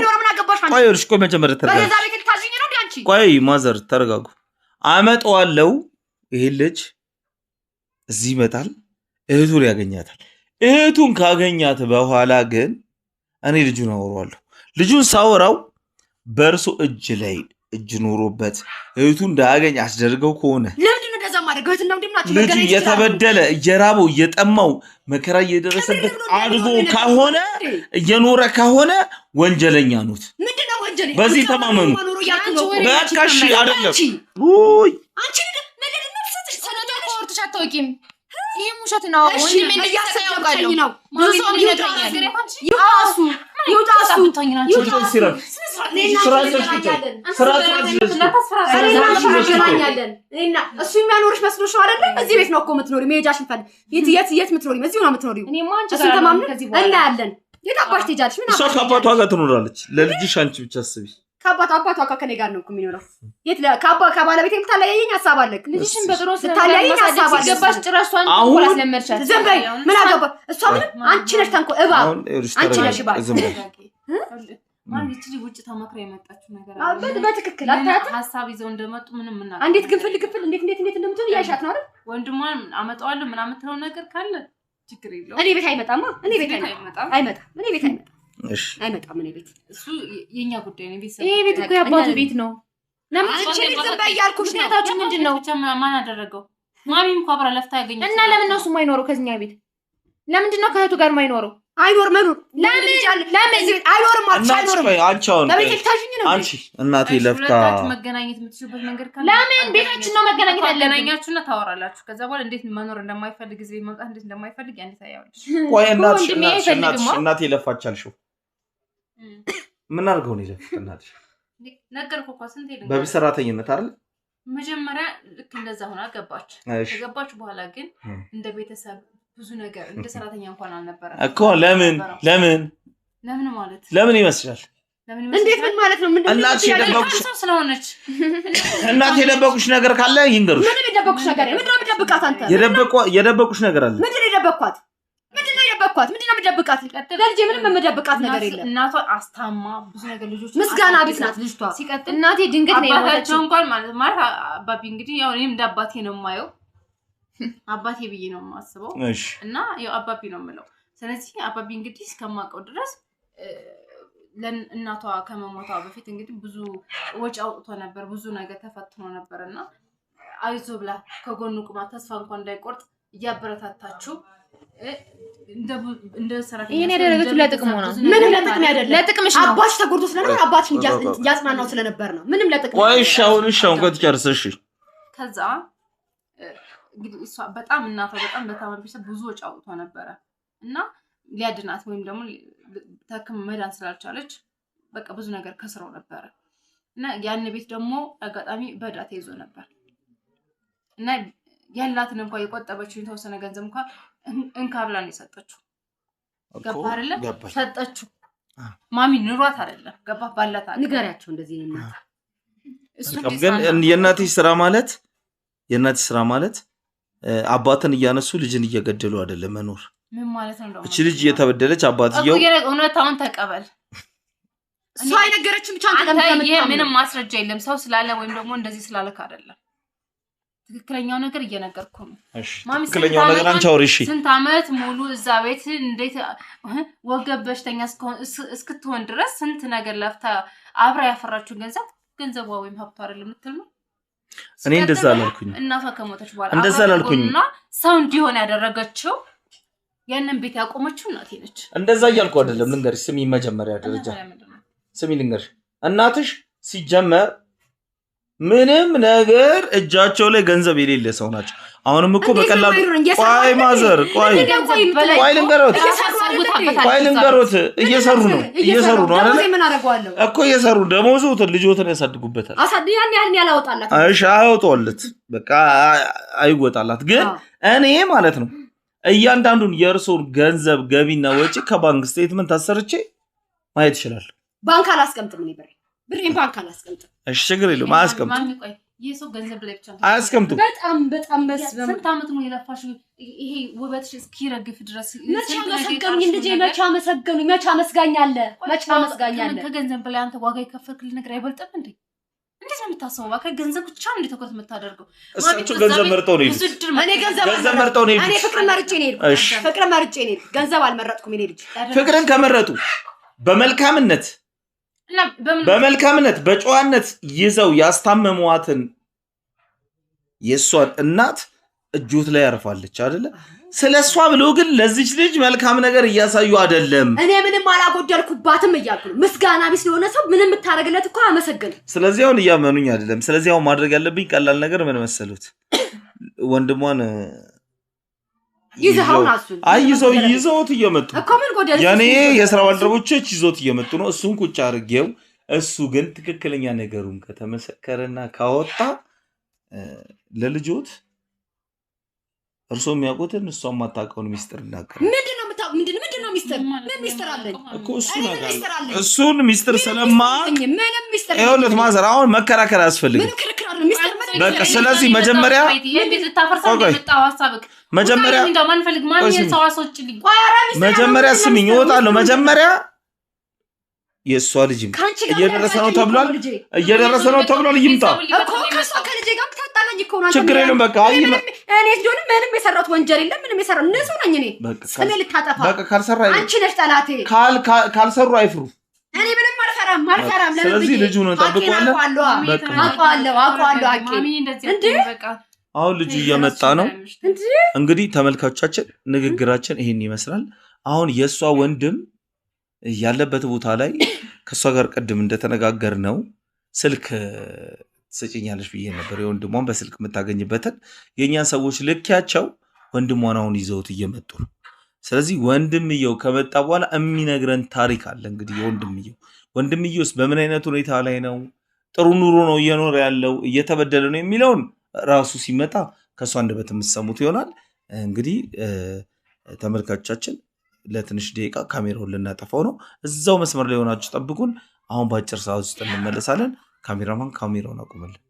ቆይ እርሽ ቆይ መጀመሪያ ተረጋጉ። በዛ ቤት ልታዥኝ ነው ዳንቺ። ቆይ ማዘር ተረጋጉ። አመጣዋለሁ። ይሄ ልጅ እዚህ ይመጣል። እህቱን ያገኛታል። እህቱን ካገኛት በኋላ ግን እኔ ልጁን አወራዋለሁ። ልጁን ሳወራው በእርሱ እጅ ላይ እጅ ኖሮበት እህቱ እንዳያገኝ አስደርገው ከሆነ ለምንድን ነው እንደዛ ማድረግ? እህትና እንደምናችሁ ልጁ እየተበደለ እየራበው እየጠማው መከራ እየደረሰበት አድጎ ከሆነ እየኖረ ከሆነ ወንጀለኛ ኖት። ምንድነው ወንጀል? በዚህ ተማመኑ። በቃሽ አይደለም። ውይ አንቺ ነገር ነፍስሽ ሰነዳ ኮርትሽ አታውቂም። ይሄ ሙሸት ነው። ወንድም እያሳያውቃል ነው። ብዙ ሰው ይነግረኛል። ይውጣሱ እሱ የሚያኖርሽ መስሎሽ ነው አይደለ? እዚህ ቤት ነው እኮ የምትኖሪ። መሄጃሽ ይፈልግ የት የምትኖሪ? እዚሁ ነው የምትኖሪው። እናያለን። የት አባሽ ትሄጃለሽ? ምን እሷ ከአባቷ ጋር ትኖራለች። ለልጅሽ አንቺ ብቻ አስቢ። አባቷ ከኔ ጋር ነው እኮ የሚኖረው። የት ከባለቤቴ የምታለያየኝ ሀሳብ አለክ? ልጅሽን በጥሩ ስታለያየኝ ሀሳብ አለክ? ገባሽ? ጭራሽዋን ተንኮል አስለመድሻት። ዝም በይ። ምን አገባ? እሷ ምንም አንቺ ነሽ ተንኮል እባብ። አንቺ ነሽ እባብ። ማን ይችል ውጭ ተመክራ የመጣችው ነገር አለ። በትክክል አታያት ሀሳብ ይዘው እንደመጡ ምንም ምናምን እንዴት ግንፍል እንዴት እንደምትሆን ያሻት ነው አይደል? ወንድሟን አመጣዋለሁ ምናምን የምትለው ነገር ካለ ችግር የለውም። እኔ ቤት አይመጣም። እኔ ቤት አይመጣም። እኔ ቤት አይመጣም። እሺ አይመጣም። እኔ ቤት እሱ የኛ ጉዳይ ነው። ቤተሰብ ይሄ ቤት እኮ የአባቱ ቤት ነው። አንቺ ዝም በይ እያልኩሽ ነው። ምክንያታችሁ ምንድን ነው? ማን አደረገው? ማሚም እኮ አብራ ለፍታ ያገኘች እና ለምን ነው እሱ የማይኖረው ከዚህኛ ቤት? ለምንድን ነው ከእህቱ ጋር የማይኖረው? አይኖር መኖር ለምን አይኖርም? አንቺ እናቴ ለፍታ መገናኘት የምትችሉበት መንገድ ካለ ለምን ቤታችን ነው መገናኘት ያለብን? ያገናኛችሁና ታወራላችሁ። ከዛ በኋላ እንዴት መኖር እንደማይፈልግ እዚህ መምጣት እንዴት እንደማይፈልግ ያን ታያለሽ። ቆይ እናቴ ለፋች አልሽው። ምን አድርገው ነው የለፋት? እናትሽ ነገርኩ እኮ ስንት ሄደ በቤት ሰራተኝነት አይደል? መጀመሪያ ልክ እንደዛ ሆና ገባች። ከገባች በኋላ ግን እንደ ቤተሰብ ብዙ ነገር እንደ ሰራተኛ እንኳን አልነበረም እኮ። ለምን ለምን ማለት ለምን ይመስላል? እንዴት ምን ማለት ነው? ምንድነው? እናት የደበቁሽ ነገር ካለ ይንገሩሽ። ምንም የደበቁሽ ነገር ምንድነው? የምደብቃት አንተ የደበቁሽ ነገር አለ። ምንድነው የደበቅኳት? ምንድነው የምደብቃት? ለልጄ ምንም የምደብቃት ነገር የለም። እናቷ አስታማ ብዙ ነገር ልጆች ምስጋና ቢስ ናት ልጅቷ። ሲቀጥል እናቴ ድንገት ነው የሞተችው እንኳን ማለት አባቢ እንግዲህ ያው እኔም እንደ አባቴ ነው የማየው፣ አባቴ ብዬ ነው የማስበው እና ያው አባቢ ነው የምለው። ስለዚህ አባቢ እንግዲህ እስከማውቀው ድረስ ለእናቷ ከመሞቷ በፊት እንግዲህ ብዙ ወጪ አውጥቶ ነበር፣ ብዙ ነገር ተፈትኖ ነበርና አይዞ ብላ ከጎኑ ቁማ ተስፋ እንኳን እንዳይቆርጥ እያበረታታችሁ እንደ ሰራተኛ ይሄን ያደረገችው ለጥቅሙ ነው። ምንም ለጥቅም አይደለም፣ ለጥቅምሽ ነው። አባትሽ ተጎድቶ ስለነበር አባትሽ ያጽናናው ስለነበር ነው። ምንም ለጥቅም ወይ ሻውን ከተጨርሰሽ ከዛ እንግዲህ እሷ በጣም እናቷ በጣም በታመመች ብዙ ወጪ አውጥቶ ነበረ እና ሊያድናት ወይም ደግሞ ተክም መዳን ስላልቻለች በቃ ብዙ ነገር ከስረው ነበር እና ያን ቤት ደግሞ አጋጣሚ በዳ ተይዞ ነበር እና ያላትን እንኳን የቆጠበችው የተወሰነ ገንዘብ እንኳን እንካብላ ነው የሰጠችው። ገባ አይደለ? ሰጠችው። ማሚ ኑሯት አይደለም ገባ ባላታ ንገሪያቸው እንደዚህ ነው። ግን የእናትሽ ስራ ማለት አባትን እያነሱ ልጅን እየገደሉ አይደለም መኖር። ምን ማለት ነው? እቺ ልጅ እየተበደለች አባትየው እውነታውን ተቀበል። እሷ አይነገረችም ብቻ አንተ ይሄ ምንም ማስረጃ የለም። ሰው ስላለ ወይም ደግሞ እንደዚህ ስላለክ አይደለም። ትክክለኛው ነገር እየነገርኩ ነው። ማሚ ትክክለኛው ነገር አንቺ አውሪ። እሺ ስንት አመት ሙሉ እዛ ቤት እንዴት ወገብ በሽተኛ እስክትሆን ድረስ ስንት ነገር ለፍታ አብራ ያፈራችው ገንዘቧ ወይም ሀብቷ አይደለም የምትል ነው። እኔ እንደዛ አላልኩኝ። እናቷ ከሞተች በኋላ እንደዛ አላልኩኝ። እና ሰው እንዲሆን ያደረገችው ያንን ቤት ያቆመችው እናቴ ነች። እንደዛ እያልኩ አይደለም። ልንገርሽ፣ ስሚ፣ መጀመሪያ ደረጃ ስሚ ልንገርሽ፣ እናትሽ ሲጀመር ምንም ነገር እጃቸው ላይ ገንዘብ የሌለ ሰው ናቸው። አሁንም እኮ በቀላሉ ቆይ ማዘር ቆይ ልንገሮት እየሰሩ ነው አይደል እኮ እየሰሩ ደሞዙት ልጆትን ያሳድጉበታል። ያን ያላወጣላት እሺ አያወጣለት በቃ አይወጣላት። ግን እኔ ማለት ነው እያንዳንዱን የእርሶን ገንዘብ ገቢና ወጪ ከባንክ ስቴትመንት አሰርቼ ማየት ይችላል። ባንክ አላስቀምጥም እኔ ብሬን ባንክ አላስቀምጥም። እሺ ችግር የለውም አያስቀምጥም። ማሚ ቆይ የሰው ገንዘብ ላይ ብቻ አያስቀምጥም። በጣም መስበም ስንት አመት ነው የለፋሽው ይሄ ውበትሽ እስኪረግፍ ድረስ። መቼ አመሰገኑኝ ልጄ፣ መቼ አመሰገኑኝ፣ መቼ አመስጋኛለ፣ መቼ አመስጋኛለ። ከገንዘብ በላይ አንተ ዋጋ የከፈልክልህ ነገር አይበልጥም እንዴ? እንዴት ነው የምታስበው? ባካ ገንዘብ ብቻ ነው እንደተቆርጥ የምታደርገው። እሳቸው ገንዘብ መርጠው ነው ይሄድ። እኔ ገንዘብ መርጠው ነው ይሄድ። እኔ ፍቅር መርጬ ነው ይሄድ። እሺ ፍቅር መርጬ ነው ይሄድ። ገንዘብ አልመረጥኩም። እኔ ልጅ ፍቅርን ከመረጡ በመልካምነት በጨዋነት ይዘው ያስታመሟትን የሷን እናት እጆት ላይ ያርፋለች አይደለ? ስለሷ ብሎ ግን ለዚች ልጅ መልካም ነገር እያሳዩ አይደለም። እኔ ምንም አላጎደልኩባትም እያልኩ ነው። ምስጋና ቢስ ለሆነ ሰው ምንም የምታረግለት እኮ አመሰግን። ስለዚህ አሁን እያመኑኝ አይደለም። ስለዚህ አሁን ማድረግ ያለብኝ ቀላል ነገር ምን መሰሉት? ወንድሟን ይዘውት እየመጡ ያኔ የሥራ ባልደረቦች ይዘውት እየመጡ ነው። እሱን ቁጭ አድርጌው እሱ ግን ትክክለኛ ነገሩን ከተመሰከረና ካወጣ ለልጆት እርሶ የሚያውቁትን እሷ የማታውቀውን ሚስጥር እናገር። ምንድነው ሚስጥር? ምን ሚስጥር አለኝ እኮ እሱን ሚስጥር ስለማውቅ ይኸውልህ ማዘር አሁን መከራከር አያስፈልግም። በቃ ስለዚህ መጀመሪያ ስሚኝ እወጣለሁ። መጀመሪያ የእሷ ልጅ እየደረሰ ነው ተብሏል። ይምጣ ችግር የለም። በቃ እኔ ጆን ምንም የሰራሁት ወንጀል የለም። ምንም የሰራው ንጹህ ነኝ እኔ። ስሜ ልታጠፋ አንቺ ነሽ ጠላቴ። ካልሰሩ አይፍሩ። እኔ ምንም አልፈራም። ስለዚህ ልጁ ነው ጠብቀዋለሁ። አሁን ልጁ እየመጣ ነው። እንግዲህ ተመልካቾቻችን ንግግራችን ይሄን ይመስላል። አሁን የእሷ ወንድም ያለበት ቦታ ላይ ከእሷ ጋር ቅድም እንደተነጋገር ነው ስልክ ትሰጪኛለሽ ብዬ ነበር። የወንድሟን በስልክ የምታገኝበትን የእኛን ሰዎች ልኪያቸው ወንድሟን አሁን ይዘውት እየመጡ ነው። ስለዚህ ወንድምየው ከመጣ በኋላ የሚነግረን ታሪክ አለ። እንግዲህ ወንድምየውስ በምን አይነት ሁኔታ ላይ ነው? ጥሩ ኑሮ ነው እየኖረ ያለው? እየተበደለ ነው የሚለውን ራሱ ሲመጣ ከእሷ አንደበት የምትሰሙት ይሆናል። እንግዲህ ተመልካቾቻችን ለትንሽ ደቂቃ ካሜራውን ልናጠፋው ነው። እዛው መስመር ላይ ሆናችሁ ጠብቁን። አሁን በአጭር ሰዓት ውስጥ እንመለሳለን። ካሜራማን ካሜራውን አቁመልን።